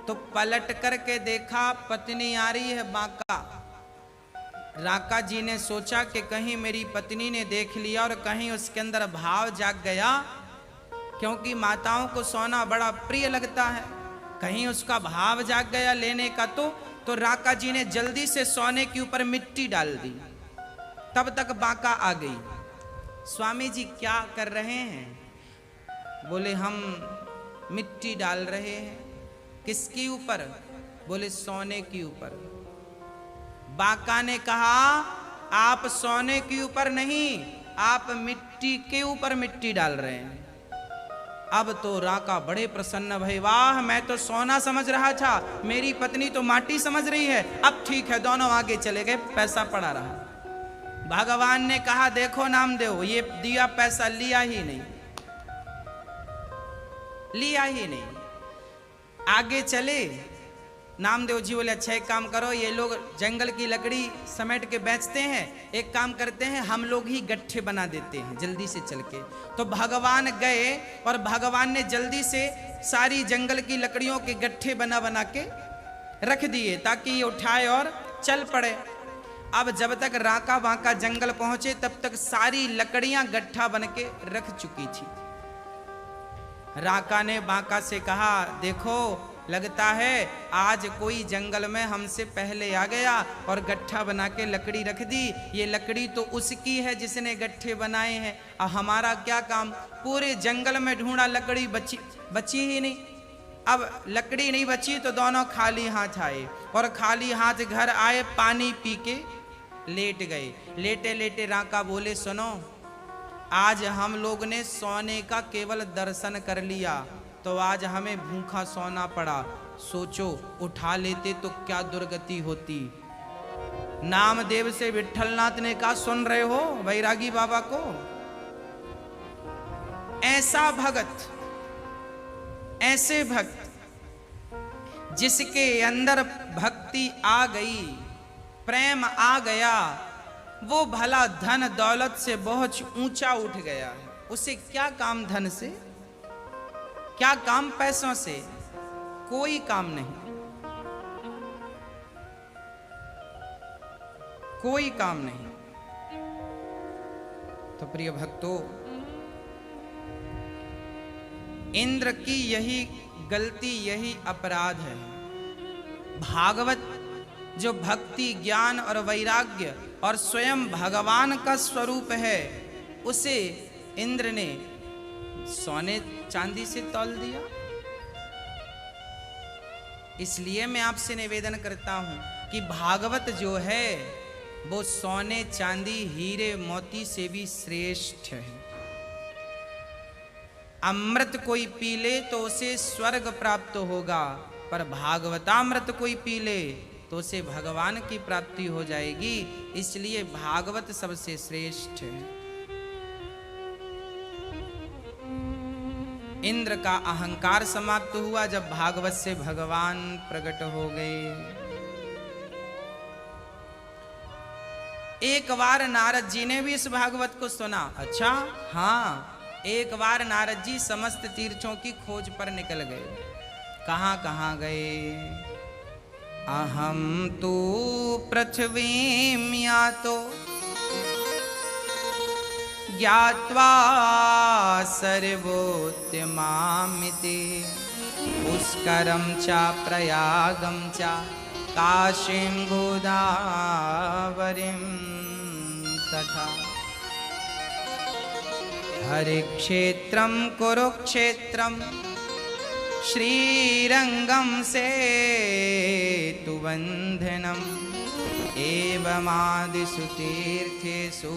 तो पलट करके देखा पत्नी आ रही है बाका। राका जी ने सोचा कि कहीं मेरी पत्नी ने देख लिया और कहीं उसके अंदर भाव जाग गया, क्योंकि माताओं को सोना बड़ा प्रिय लगता है, कहीं उसका भाव जाग गया लेने का। तो राका जी ने जल्दी से सोने के ऊपर मिट्टी डाल दी। तब तक बाका आ गई। स्वामी जी क्या कर रहे हैं? बोले हम मिट्टी डाल रहे हैं। किसके ऊपर? बोले सोने के ऊपर। बाका ने कहा आप सोने के ऊपर नहीं, आप मिट्टी के ऊपर मिट्टी डाल रहे हैं। अब तो राका बड़े प्रसन्न भई, वाह मैं तो सोना समझ रहा था, मेरी पत्नी तो माटी समझ रही है। अब ठीक है, दोनों आगे चले गए, पैसा पड़ा रहा। भगवान ने कहा देखो नामदेव, ये दिया पैसा लिया ही नहीं, लिया ही नहीं। आगे चले। नामदेव जी बोले अच्छा एक काम करो, ये लोग जंगल की लकड़ी समेट के बेचते हैं, एक काम करते हैं हम लोग ही गट्ठे बना देते हैं जल्दी से चल के। तो भगवान गए और भगवान ने जल्दी से सारी जंगल की लकड़ियों के गट्ठे बना बना के रख दिए ताकि ये उठाए और चल पड़े। अब जब तक राका वाका जंगल पहुंचे तब तक सारी लकड़ियां गट्ठा बन के रख चुकी थी। राका ने बाका से कहा देखो लगता है आज कोई जंगल में हमसे पहले आ गया और गट्ठा बना के लकड़ी रख दी। ये लकड़ी तो उसकी है जिसने गट्ठे बनाए हैं, और हमारा क्या काम। पूरे जंगल में ढूंढा, लकड़ी बची ही नहीं। अब लकड़ी नहीं बची तो दोनों खाली हाथ आए और खाली हाथ घर आए, पानी पी के लेट गए। लेटे लेटे राका बोले सुनो, आज हम लोग ने सोने का केवल दर्शन कर लिया तो आज हमें भूखा सोना पड़ा। सोचो उठा लेते तो क्या दुर्गति होती। नामदेव से विठलनाथ ने कहा सुन रहे हो बैरागी बाबा को, ऐसा भगत, ऐसे भक्त जिसके अंदर भक्ति आ गई, प्रेम आ गया, वो भला धन दौलत से बहुत ऊंचा उठ गया है। उसे क्या काम धन से, क्या काम पैसों से, कोई काम नहीं, कोई काम नहीं। तो प्रिय भक्तों, इंद्र की यही गलती, यही अपराध है। भागवत जो भक्ति, ज्ञान और वैराग्य और स्वयं भगवान का स्वरूप है, उसे इंद्र ने सोने चांदी से तौल दिया। इसलिए मैं आपसे निवेदन करता हूं कि भागवत जो है वो सोने चांदी हीरे मोती से भी श्रेष्ठ है। अमृत कोई पी ले तो उसे स्वर्ग प्राप्त होगा, पर भागवतामृत कोई पी ले तो उसे भगवान की प्राप्ति हो जाएगी। इसलिए भागवत सबसे श्रेष्ठ है। इंद्र का अहंकार समाप्त हुआ जब भागवत से भगवान प्रकट हो गए। एक बार नारद जी ने भी इस भागवत को सुना। अच्छा हाँ, एक बार नारद जी समस्त तीर्थों की खोज पर निकल गए। कहाँ कहाँ गए? अहम तू पृथ्वीं यातो ज्ञात्वा सर्वोत्तमामिति पुष्करं च प्रयागं च काशीं गोदावरीं तथा हरिक्षेत्रं कुरुक्षेत्रं श्रीरंगं सेतुबन्धनम् एवमादिषु तीर्थेषु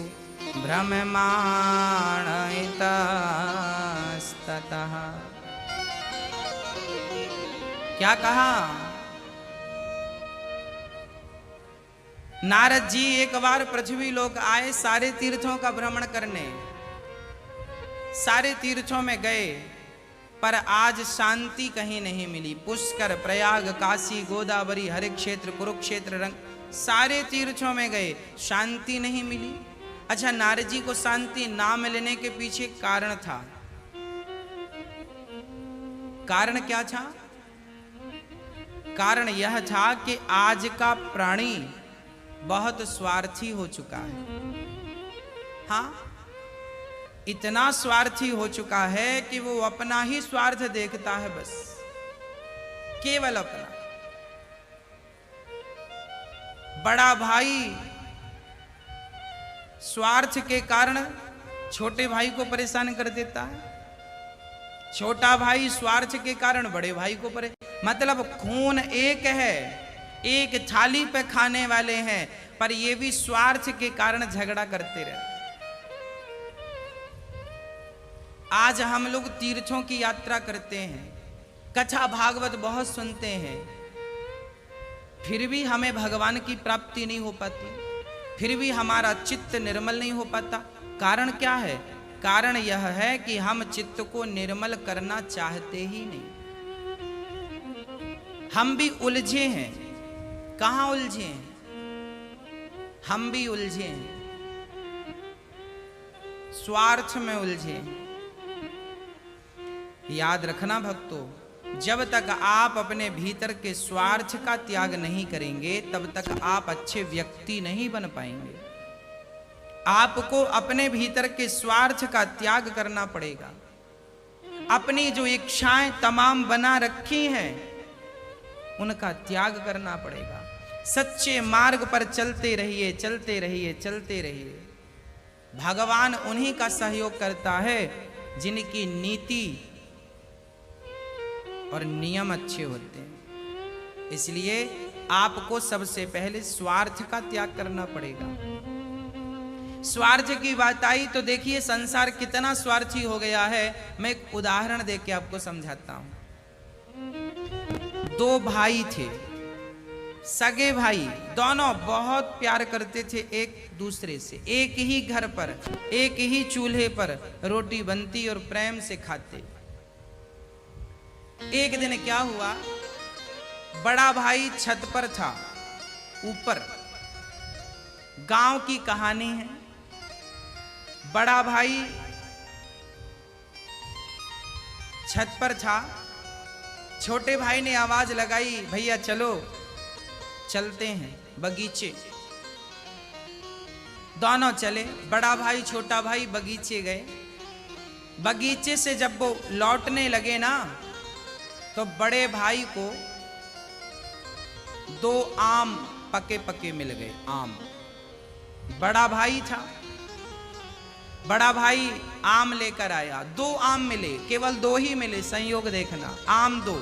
भ्रममाण इतस्ततः। क्या कहा? नारद जी एक बार पृथ्वी लोक आए सारे तीर्थों का भ्रमण करने। सारे तीर्थों में गए पर आज शांति कहीं नहीं मिली। पुष्कर, प्रयाग, काशी, गोदावरी, हरिक्षेत्र, कुरुक्षेत्र, रंग, सारे तीर्थों में गए, शांति नहीं मिली। अच्छा, नारद जी को शांति ना मिलने के पीछे कारण था। कारण क्या था? कारण यह था कि आज का प्राणी बहुत स्वार्थी हो चुका है। हाँ, इतना स्वार्थी हो चुका है कि वो अपना ही स्वार्थ देखता है, बस केवल अपना। बड़ा भाई स्वार्थ के कारण छोटे भाई को परेशान कर देता है, छोटा भाई स्वार्थ के कारण बड़े भाई को मतलब खून एक है, एक थाली पे खाने वाले हैं, पर ये भी स्वार्थ के कारण झगड़ा करते रहते। आज हम लोग तीर्थों की यात्रा करते हैं, कथा भागवत बहुत सुनते हैं, फिर भी हमें भगवान की प्राप्ति नहीं हो पाती, फिर भी हमारा चित्त निर्मल नहीं हो पाता। कारण क्या है? कारण यह है कि हम चित्त को निर्मल करना चाहते ही नहीं। हम भी उलझे हैं। कहाँ उलझे हैं? हम भी उलझे हैं, स्वार्थ में उलझे हैं। याद रखना भक्तों, जब तक आप अपने भीतर के स्वार्थ का त्याग नहीं करेंगे तब तक आप अच्छे व्यक्ति नहीं बन पाएंगे। आपको अपने भीतर के स्वार्थ का त्याग करना पड़ेगा। अपनी जो इच्छाएं तमाम बना रखी हैं उनका त्याग करना पड़ेगा। सच्चे मार्ग पर चलते रहिए, चलते रहिए, चलते रहिए। भगवान उन्हीं का सहयोग करता है जिनकी नीति और नियम अच्छे होते हैं। इसलिए आपको सबसे पहले स्वार्थ का त्याग करना पड़ेगा। स्वार्थ की बात आई तो देखिए संसार कितना स्वार्थी हो गया है। मैं एक उदाहरण देके आपको समझाता हूं। दो भाई थे, सगे भाई, दोनों बहुत प्यार करते थे एक दूसरे से। एक ही घर पर, एक ही चूल्हे पर रोटी बनती और प्रेम से खाते। एक दिन क्या हुआ, बड़ा भाई छत पर था, ऊपर। गांव की कहानी है। बड़ा भाई छत पर था, छोटे भाई ने आवाज लगाई, भैया चलो चलते हैं बगीचे। दोनों चले, बड़ा भाई छोटा भाई बगीचे गए। बगीचे से जब वो लौटने लगे ना तो बड़े भाई को दो आम पके पके मिल गए। आम, बड़ा भाई था, बड़ा भाई आम लेकर आया। दो आम मिले, केवल दो ही मिले, संयोग देखना, आम दो।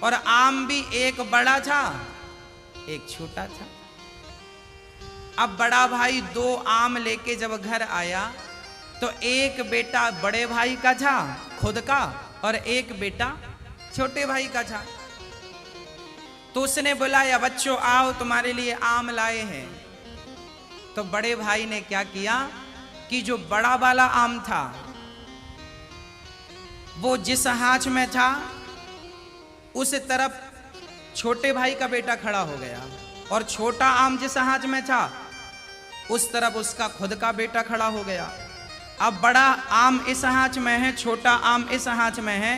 और आम भी एक बड़ा था एक छोटा था। अब बड़ा भाई दो आम लेके जब घर आया तो एक बेटा बड़े भाई का था खुद का और एक बेटा छोटे भाई का था। तो उसने बुलाया, बच्चों आओ तुम्हारे लिए आम लाए हैं। तो बड़े भाई ने क्या किया कि जो बड़ा वाला आम था वो जिस हाथ में था उस तरफ छोटे भाई का बेटा खड़ा हो गया, और छोटा आम जिस हाथ में था उस तरफ उसका खुद का बेटा खड़ा हो गया। अब बड़ा आम इस आंच में है, छोटा आम इस आंच में है।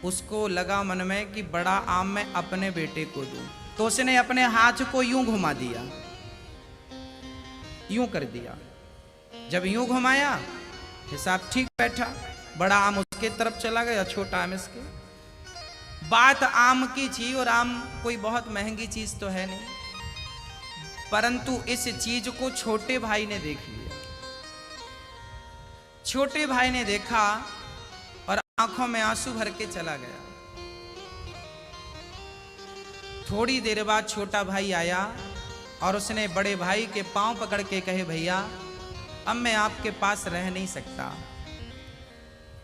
उसको लगा मन में कि बड़ा आम मैं अपने बेटे को दूं, तो उसने अपने हाथ को यूं घुमा दिया, यूं कर दिया। जब यूं घुमाया हिसाब ठीक बैठा, बड़ा आम उसके तरफ चला गया, छोटा आम इसके। बात आम की थी, और आम कोई बहुत महंगी चीज तो है नहीं, परंतु इस चीज को छोटे भाई ने देख लिया। छोटे भाई ने देखा और आंखों में आंसू भर के चला गया। थोड़ी देर बाद छोटा भाई आया और उसने बड़े भाई के पांव पकड़ के कहे, भैया अब मैं आपके पास रह नहीं सकता,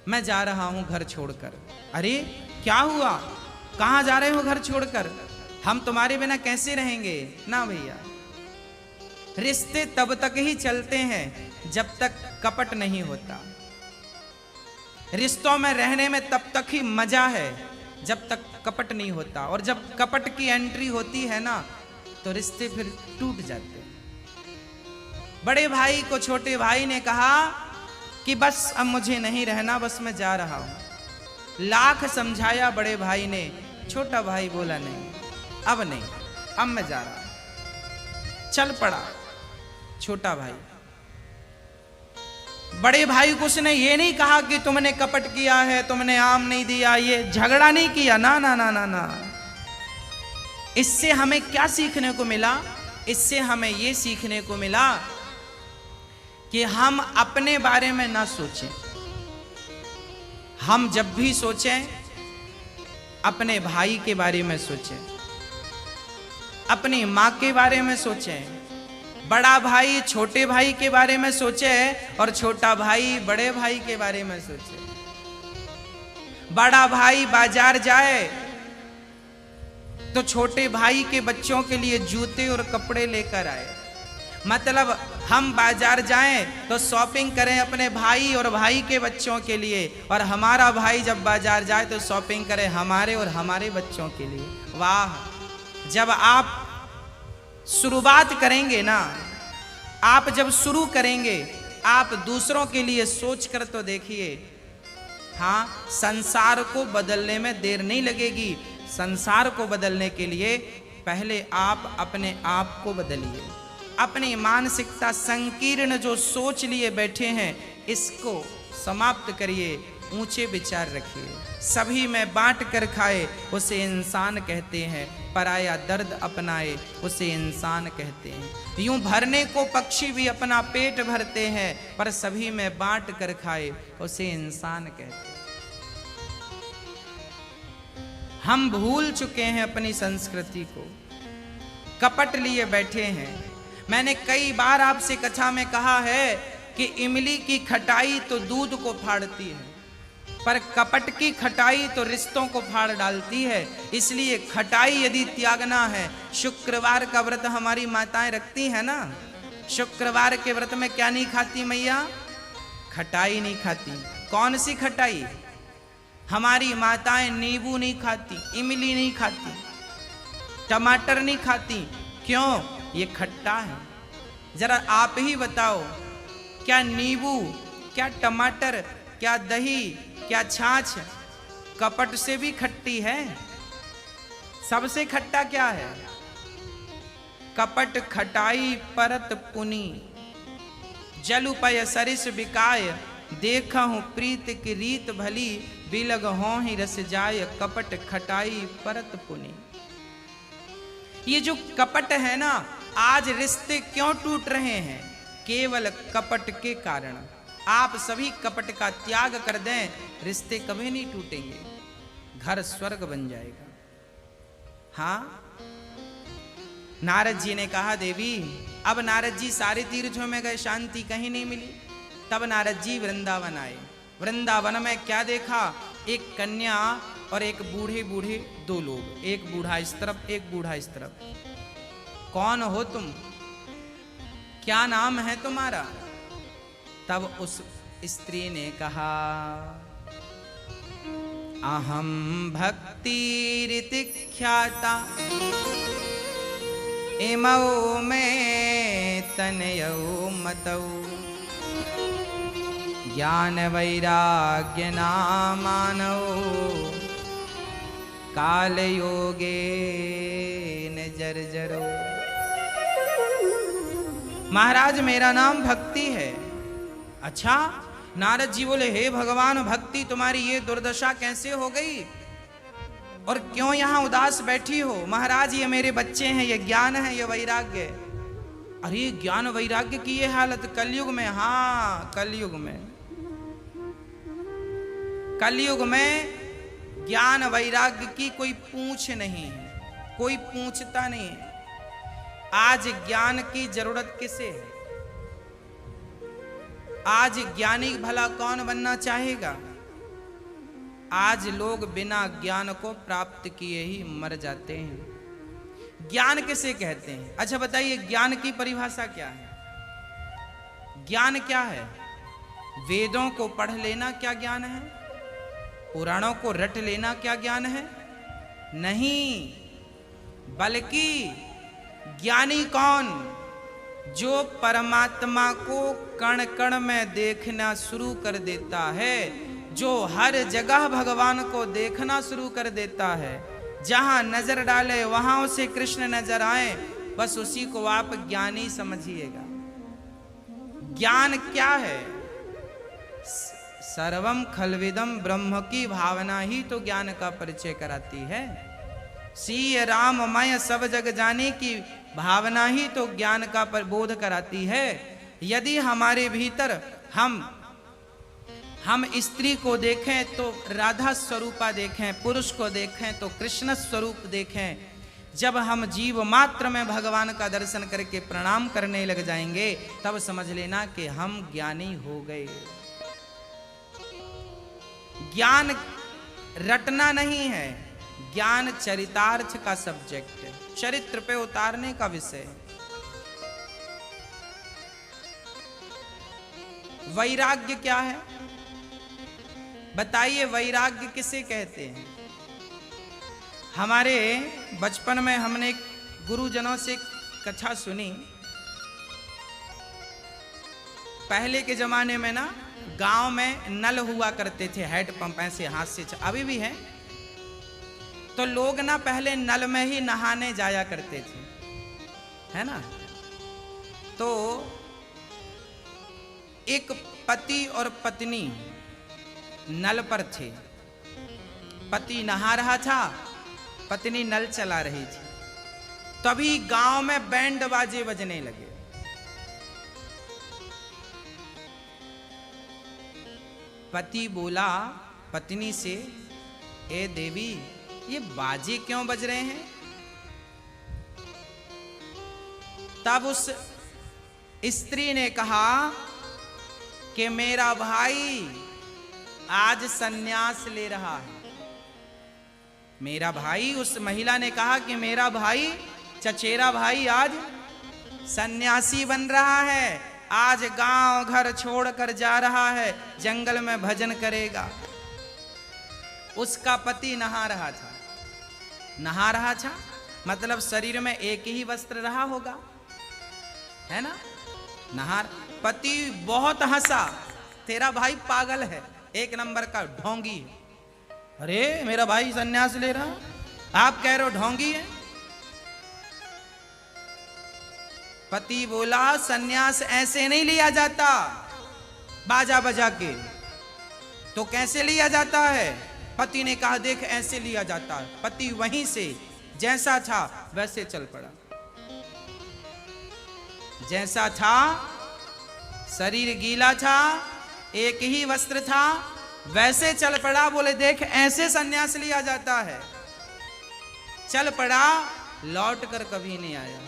मैं जा रहा हूं घर छोड़कर। अरे क्या हुआ, कहां जा रहे हो घर छोड़कर? हम तुम्हारे बिना कैसे रहेंगे? ना भैया, रिश्ते तब तक ही चलते हैं जब तक कपट नहीं होता। रिश्तों में रहने में तब तक ही मजा है जब तक कपट नहीं होता, और जब कपट की एंट्री होती है ना तो रिश्ते फिर टूट जाते हैं। बड़े भाई को छोटे भाई ने कहा कि बस अब मुझे नहीं रहना, बस मैं जा रहा हूं। लाख समझाया बड़े भाई ने, छोटा भाई बोला नहीं, अब नहीं, अब मैं जा रहा हूं। चल पड़ा छोटा भाई। बड़े भाई को उसने ये नहीं कहा कि तुमने कपट किया है, तुमने आम नहीं दिया, ये झगड़ा नहीं किया, ना ना ना ना ना। इससे हमें क्या सीखने को मिला? इससे हमें ये सीखने को मिला कि हम अपने बारे में ना सोचें। हम जब भी सोचें अपने भाई के बारे में सोचें, अपनी माँ के बारे में सोचें, बड़ा भाई छोटे भाई के बारे में सोचे और छोटा भाई बड़े भाई के बारे में सोचे। बड़ा भाई बाजार जाए तो छोटे भाई के बच्चों के लिए जूते और कपड़े लेकर आए। मतलब हम बाजार जाएं तो शॉपिंग करें अपने भाई और भाई के बच्चों के लिए, और हमारा भाई जब बाजार जाए तो शॉपिंग करे हमारे और हमारे बच्चों के लिए। वाह! जब आप शुरुआत करेंगे ना, आप जब शुरू करेंगे, आप दूसरों के लिए सोच कर तो देखिए। हाँ, संसार को बदलने में देर नहीं लगेगी। संसार को बदलने के लिए पहले आप अपने आप को बदलिए। अपनी मानसिकता संकीर्ण जो सोच लिए बैठे हैं, इसको समाप्त करिए, ऊंचे विचार रखिए। सभी में बांट कर खाए उसे इंसान कहते हैं, पराया दर्द अपनाए उसे इंसान कहते हैं। यूं भरने को पक्षी भी अपना पेट भरते हैं, पर सभी में बांट कर खाए उसे इंसान कहते हैं। हम भूल चुके हैं अपनी संस्कृति को, कपट लिए बैठे हैं। मैंने कई बार आपसे कथा में कहा है कि इमली की खटाई तो दूध को फाड़ती है, पर कपट की खटाई तो रिश्तों को फाड़ डालती है। इसलिए खटाई यदि त्यागना है, शुक्रवार का व्रत हमारी माताएं रखती हैं ना, शुक्रवार के व्रत में क्या नहीं खाती मैया? खटाई नहीं खाती। कौन सी खटाई? हमारी माताएं नींबू नहीं खाती, इमली नहीं खाती, टमाटर नहीं खाती। क्यों? ये खट्टा है। जरा आप ही बताओ, क्या नींबू, क्या टमाटर, क्या दही, क्या छाछ कपट से भी खट्टी है? सबसे खट्टा क्या है? कपट खटाई परत पुनी, जलुपय सरिस बिकाय, देखा हूं प्रीत की रीत भली, बिलग हों ही रस जाय, कपट खटाई परत पुनी। ये जो कपट है ना, आज रिश्ते क्यों टूट रहे हैं? केवल कपट के कारण। आप सभी कपट का त्याग कर दें, रिश्ते कभी नहीं टूटेंगे, घर स्वर्ग बन जाएगा। हाँ, नारद जी ने कहा, देवी अब नारद जी सारे तीर्थों में गए, शांति कहीं नहीं मिली। तब नारद जी वृंदावन आए। वृंदावन में क्या देखा? एक कन्या और एक बूढ़े बूढ़े दो लोग, एक बूढ़ा इस तरफ, एक बूढ़ा इस तरफ। कौन हो तुम? क्या नाम है तुम्हारा? तब उस स्त्री ने कहा, अहम भक्ति रीति ख्याता, इमौ में तनयौ मतौ, ज्ञान वैराग्य नामानो काल योगे न जर्जरो। महाराज मेरा नाम भक्ति है। अच्छा, नारद जी बोले हे भगवान, भक्ति तुम्हारी ये दुर्दशा कैसे हो गई और क्यों यहाँ उदास बैठी हो? महाराज ये मेरे बच्चे हैं, ये ज्ञान है, ये वैराग्य। अरे ज्ञान वैराग्य की ये हालत कलयुग में? हाँ, कलयुग में, कलयुग में ज्ञान वैराग्य की कोई पूछ नहीं है, कोई पूछता नहीं है। आज ज्ञान की जरूरत किसे है? आज ज्ञानी भला कौन बनना चाहेगा? आज लोग बिना ज्ञान को प्राप्त किए ही मर जाते हैं। ज्ञान किसे कहते हैं? अच्छा बताइए, ज्ञान की परिभाषा क्या है? ज्ञान क्या है? वेदों को पढ़ लेना क्या ज्ञान है? पुराणों को रट लेना क्या ज्ञान है? नहीं, बल्कि ज्ञानी कौन? जो परमात्मा को कण कण में देखना शुरू कर देता है, जो हर जगह भगवान को देखना शुरू कर देता है, जहां नजर डाले वहां उसे कृष्ण नजर आए, बस उसी को आप ज्ञानी समझिएगा। ज्ञान क्या है? सर्वम खलविदम ब्रह्म की भावना ही तो ज्ञान का परिचय कराती है। सीय राममय सब जग जाने की भावना ही तो ज्ञान का प्रबोध कराती है। यदि हमारे भीतर हम स्त्री को देखें तो राधा स्वरूपा देखें, पुरुष को देखें तो कृष्ण स्वरूप देखें, जब हम जीव मात्र में भगवान का दर्शन करके प्रणाम करने लग जाएंगे, तब समझ लेना कि हम ज्ञानी हो गए। ज्ञान रटना नहीं है, ज्ञान चरितार्थ का सब्जेक्ट है, चरित्र पे उतारने का विषय है। वैराग्य क्या है? बताइए, वैराग्य किसे कहते हैं? हमारे बचपन में हमने गुरुजनों से कथा सुनी। पहले के जमाने में ना गांव में नल हुआ करते थे, हेड पंप ऐसे हाथ से, अभी भी है। तो लोग ना पहले नल में ही नहाने जाया करते थे, है ना। तो एक पति और पत्नी नल पर थे। पति नहा रहा था, पत्नी नल चला रही थी। तभी गांव में बैंड बाजे बजने लगे। पति बोला पत्नी से, ए देवी, ये बाजे क्यों बज रहे हैं? तब उस स्त्री ने कहा कि मेरा भाई आज सन्यास ले रहा है। मेरा भाई, उस महिला ने कहा कि मेरा भाई, चचेरा भाई आज सन्यासी बन रहा है, आज गांव घर छोड़कर जा रहा है, जंगल में भजन करेगा। उसका पति नहा रहा था। नहा रहा था मतलब शरीर में एक ही वस्त्र रहा होगा, है ना। पति बहुत हंसा, तेरा भाई पागल है, एक नंबर का ढोंगी है। अरे मेरा भाई सन्यास ले रहा, आप कह रहे हो ढोंगी है। पति बोला सन्यास ऐसे नहीं लिया जाता बाजा बजा के, तो कैसे लिया जाता है? पति ने कहा देख ऐसे लिया जाता है। पति वहीं से जैसा था वैसे चल पड़ा। जैसा था, शरीर गीला था, एक ही वस्त्र था, वैसे चल पड़ा। बोले देख ऐसे सन्यास लिया जाता है। चल पड़ा, लौट कर कभी नहीं आया,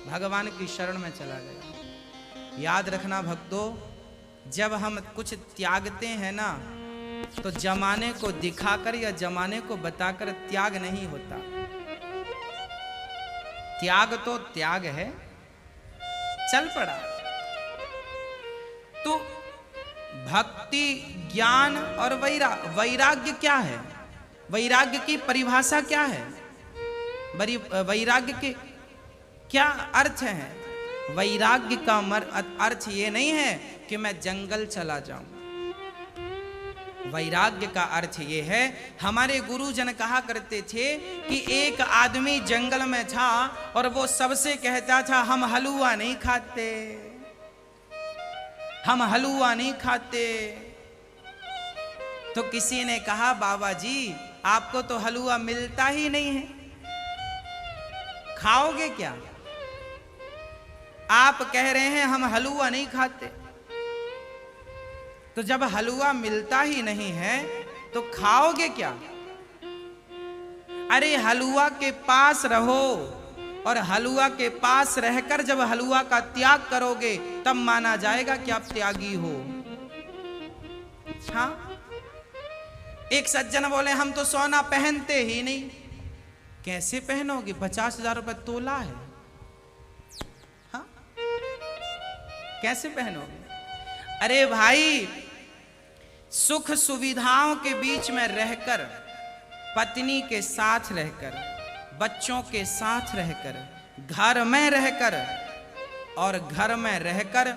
भगवान की शरण में चला गया। याद रखना भक्तों, जब हम कुछ त्यागते हैं ना, तो जमाने को दिखाकर या जमाने को बताकर त्याग नहीं होता। त्याग तो त्याग है, चल पड़ा। तो भक्ति, ज्ञान और वैराग्य क्या है? वैराग्य की परिभाषा क्या है? वैराग्य के क्या अर्थ है? वैराग्य का अर्थ ये नहीं है कि मैं जंगल चला जाऊं, वैराग्य का अर्थ ये है, हमारे गुरुजन कहा करते थे कि एक आदमी जंगल में था और वो सबसे कहता था हम हलवा नहीं खाते, हम हलवा नहीं खाते। तो किसी ने कहा बाबा जी आपको तो हलवा मिलता ही नहीं है, खाओगे क्या? आप कह रहे हैं हम हलवा नहीं खाते, तो जब हलवा मिलता ही नहीं है तो खाओगे क्या? अरे हलवा के पास रहो और हलवा के पास रहकर जब हलवा का त्याग करोगे तब माना जाएगा कि आप त्यागी हो। हाँ, एक सज्जन बोले हम तो सोना पहनते ही नहीं। कैसे पहनोगे? 50,000 रुपए तोला है। हाँ, कैसे पहनोगे? अरे भाई, सुख सुविधाओं के बीच में रहकर, पत्नी के साथ रहकर, बच्चों के साथ रहकर, घर में रहकर और घर में रहकर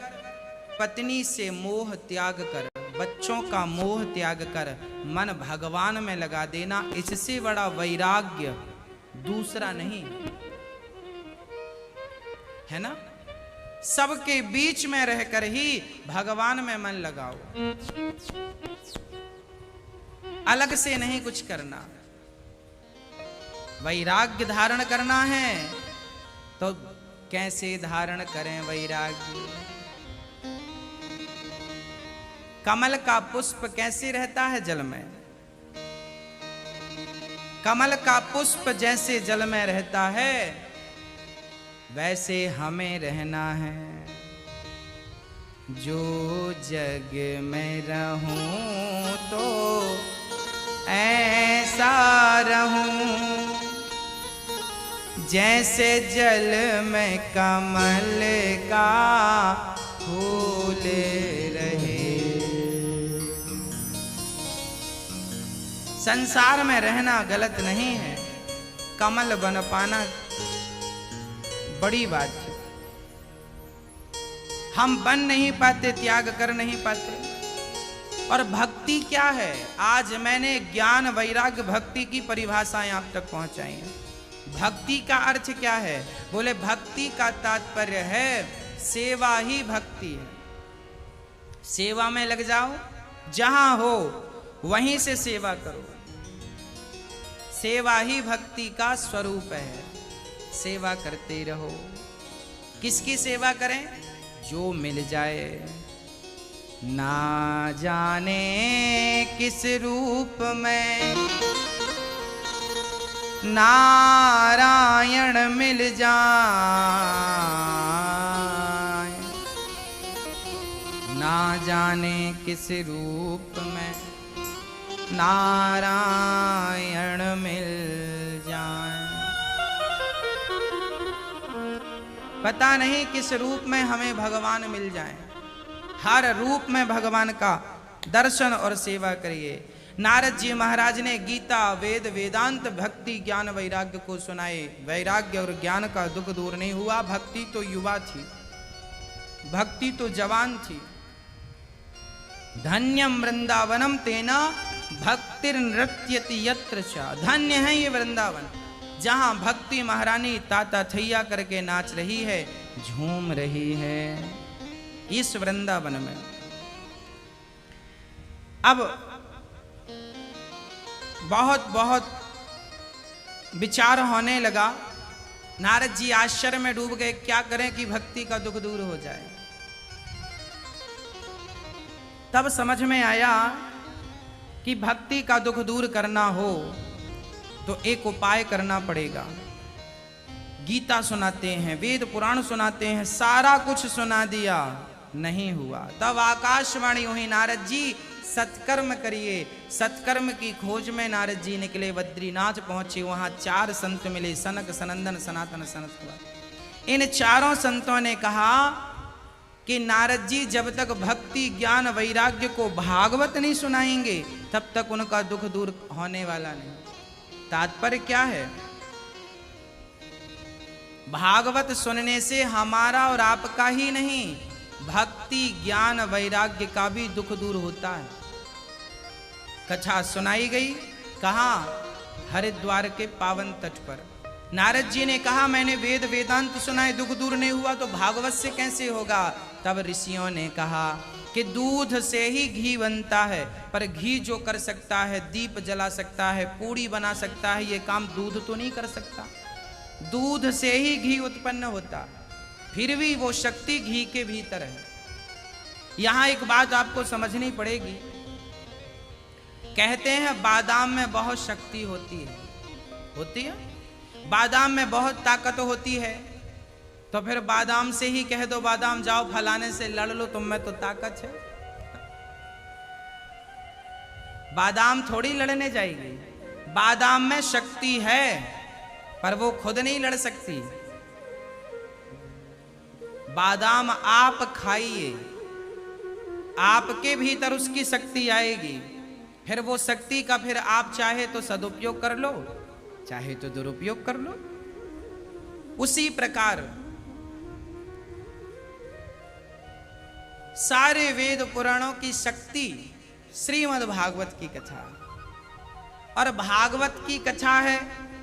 पत्नी से मोह त्याग कर, बच्चों का मोह त्याग कर मन भगवान में लगा देना, इससे बड़ा वैराग्य दूसरा नहीं है ना। सबके बीच में रहकर ही भगवान में मन लगाओ, अलग से नहीं कुछ करना। वैराग्य धारण करना है तो कैसे धारण करें वैराग्य? कमल का पुष्प कैसे रहता है जल में? कमल का पुष्प जैसे जल में रहता है वैसे हमें रहना है। जो जग में रहूं तो ऐसा रहूं जैसे जल में कमल का फूल रहे। संसार में रहना गलत नहीं है, कमल बन पाना बड़ी बात है। हम बन नहीं पाते, त्याग कर नहीं पाते। और भक्ति क्या है? आज मैंने ज्ञान वैराग्य भक्ति की परिभाषाएं आप तक पहुंचाई हैं। भक्ति का अर्थ क्या है? बोले भक्ति का तात्पर्य है सेवा ही भक्ति है। सेवा में लग जाओ, जहां हो वहीं से सेवा करो। सेवा ही भक्ति का स्वरूप है। सेवा करते रहो। किसकी सेवा करें? जो मिल जाए। ना जाने किस रूप में नारायण मिल जाए, ना जाने किस रूप में नारायण मिल जाए। पता नहीं किस रूप में हमें भगवान मिल जाए। हर रूप में भगवान का दर्शन और सेवा करिए। नारद जी महाराज ने गीता, वेद, वेदांत, भक्ति, ज्ञान, वैराग्य को सुनाए। वैराग्य और ज्ञान का दुख दूर नहीं हुआ। भक्ति तो युवा थी, भक्ति तो जवान थी। धन्यम वृंदावनम तेना भक्तिर्नृत्यति यत्र च। धन्य है ये वृंदावन, जहां भक्ति महारानी ताता थैया करके नाच रही है, झूम रही है इस वृंदावन में। अब बहुत बहुत विचार होने लगा। नारद जी आश्चर्य में डूब गए, क्या करें कि भक्ति का दुख दूर हो जाए। तब समझ में आया कि भक्ति का दुख दूर करना हो तो एक उपाय करना पड़ेगा। गीता सुनाते हैं, वेद पुराण सुनाते हैं, सारा कुछ सुना दिया, नहीं हुआ। तब आकाशवाणी हुई, नारद जी सत्कर्म करिए। सत्कर्म की खोज में नारद जी निकले, बद्रीनाथ पहुंचे। वहां 4 संत मिले, सनक, सनंदन, सनातन, सनत हुआ। इन चारों संतों ने कहा कि नारद जी जब तक भक्ति, ज्ञान, वैराग्य को भागवत नहीं सुनाएंगे तब तक उनका दुख दूर होने वाला नहीं। तात्पर्य क्या है? भागवत सुनने से हमारा और आपका ही नहीं, भक्ति, ज्ञान, वैराग्य का भी दुख दूर होता है। कथा सुनाई गई। कहाँ? हरिद्वार के पावन तट पर। नारद जी ने कहा मैंने वेद वेदांत सुनाए, दुख दूर नहीं हुआ तो भागवत से कैसे होगा? तब ऋषियों ने कहा कि दूध से ही घी बनता है, पर घी जो कर सकता है, दीप जला सकता है, पूड़ी बना सकता है, ये काम दूध तो नहीं कर सकता। दूध से ही घी उत्पन्न होता, फिर भी वो शक्ति घी के भीतर है। यहां एक बात आपको समझनी पड़ेगी। कहते हैं बादाम में बहुत शक्ति होती है, होती है? बादाम में बहुत ताकत होती है, तो फिर बादाम से ही कह दो बादाम जाओ फलाने से लड़ लो, तुम में तो ताकत है। बादाम थोड़ी लड़ने जाएगी। बादाम में शक्ति है, पर वो खुद नहीं लड़ सकती। बादाम आप खाइए, आपके भीतर उसकी शक्ति आएगी, फिर वो शक्ति का फिर आप चाहे तो सदुपयोग कर लो, चाहे तो दुरुपयोग कर लो। उसी प्रकार सारे वेद पुराणों की शक्ति श्रीमद् भागवत की कथा, और भागवत की कथा है।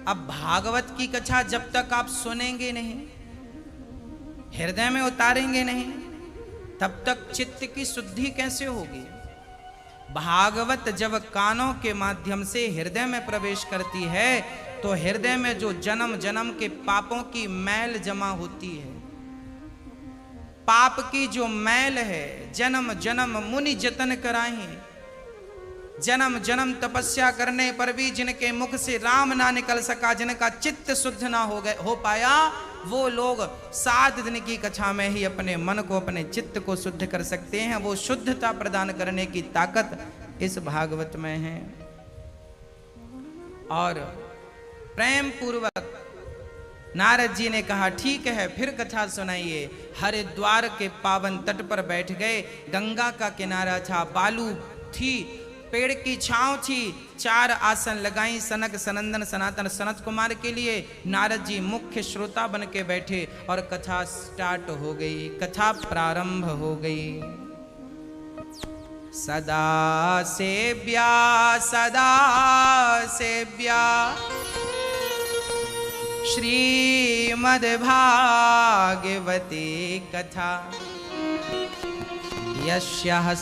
अब भागवत की कथा जब तक आप सुनेंगे नहीं, हृदय में उतारेंगे नहीं, तब तक चित्त की शुद्धि कैसे होगी? भागवत जब कानों के माध्यम से हृदय में प्रवेश करती है, तो हृदय में जो जन्म जन्म के पापों की मैल जमा होती है, पाप की जो मैल है, जन्म जन्म मुनि जतन कराए, जन्म जन्म तपस्या करने पर भी जिनके मुख से राम ना निकल सका, जिनका चित्त शुद्ध ना हो पाया, वो लोग 7 दिन की कथा में ही अपने मन को, अपने चित्त को शुद्ध कर सकते हैं। वो शुद्धता प्रदान करने की ताकत इस भागवत में है। और प्रेम पूर्वक नारद जी ने कहा ठीक है, फिर कथा सुनाइए। हरिद्वार के पावन तट पर बैठ गए। गंगा का किनारा था, बालू थी, पेड़ की छांव थी, 4 आसन लगाई सनक सनंदन सनातन सनत कुमार के लिए। नारद जी मुख्य श्रोता बन के बैठे और कथा स्टार्ट हो गई, कथा प्रारंभ हो गई। सदा सेव्या सदा सेव्या श्रीमद् भागवती कथा, यस्याः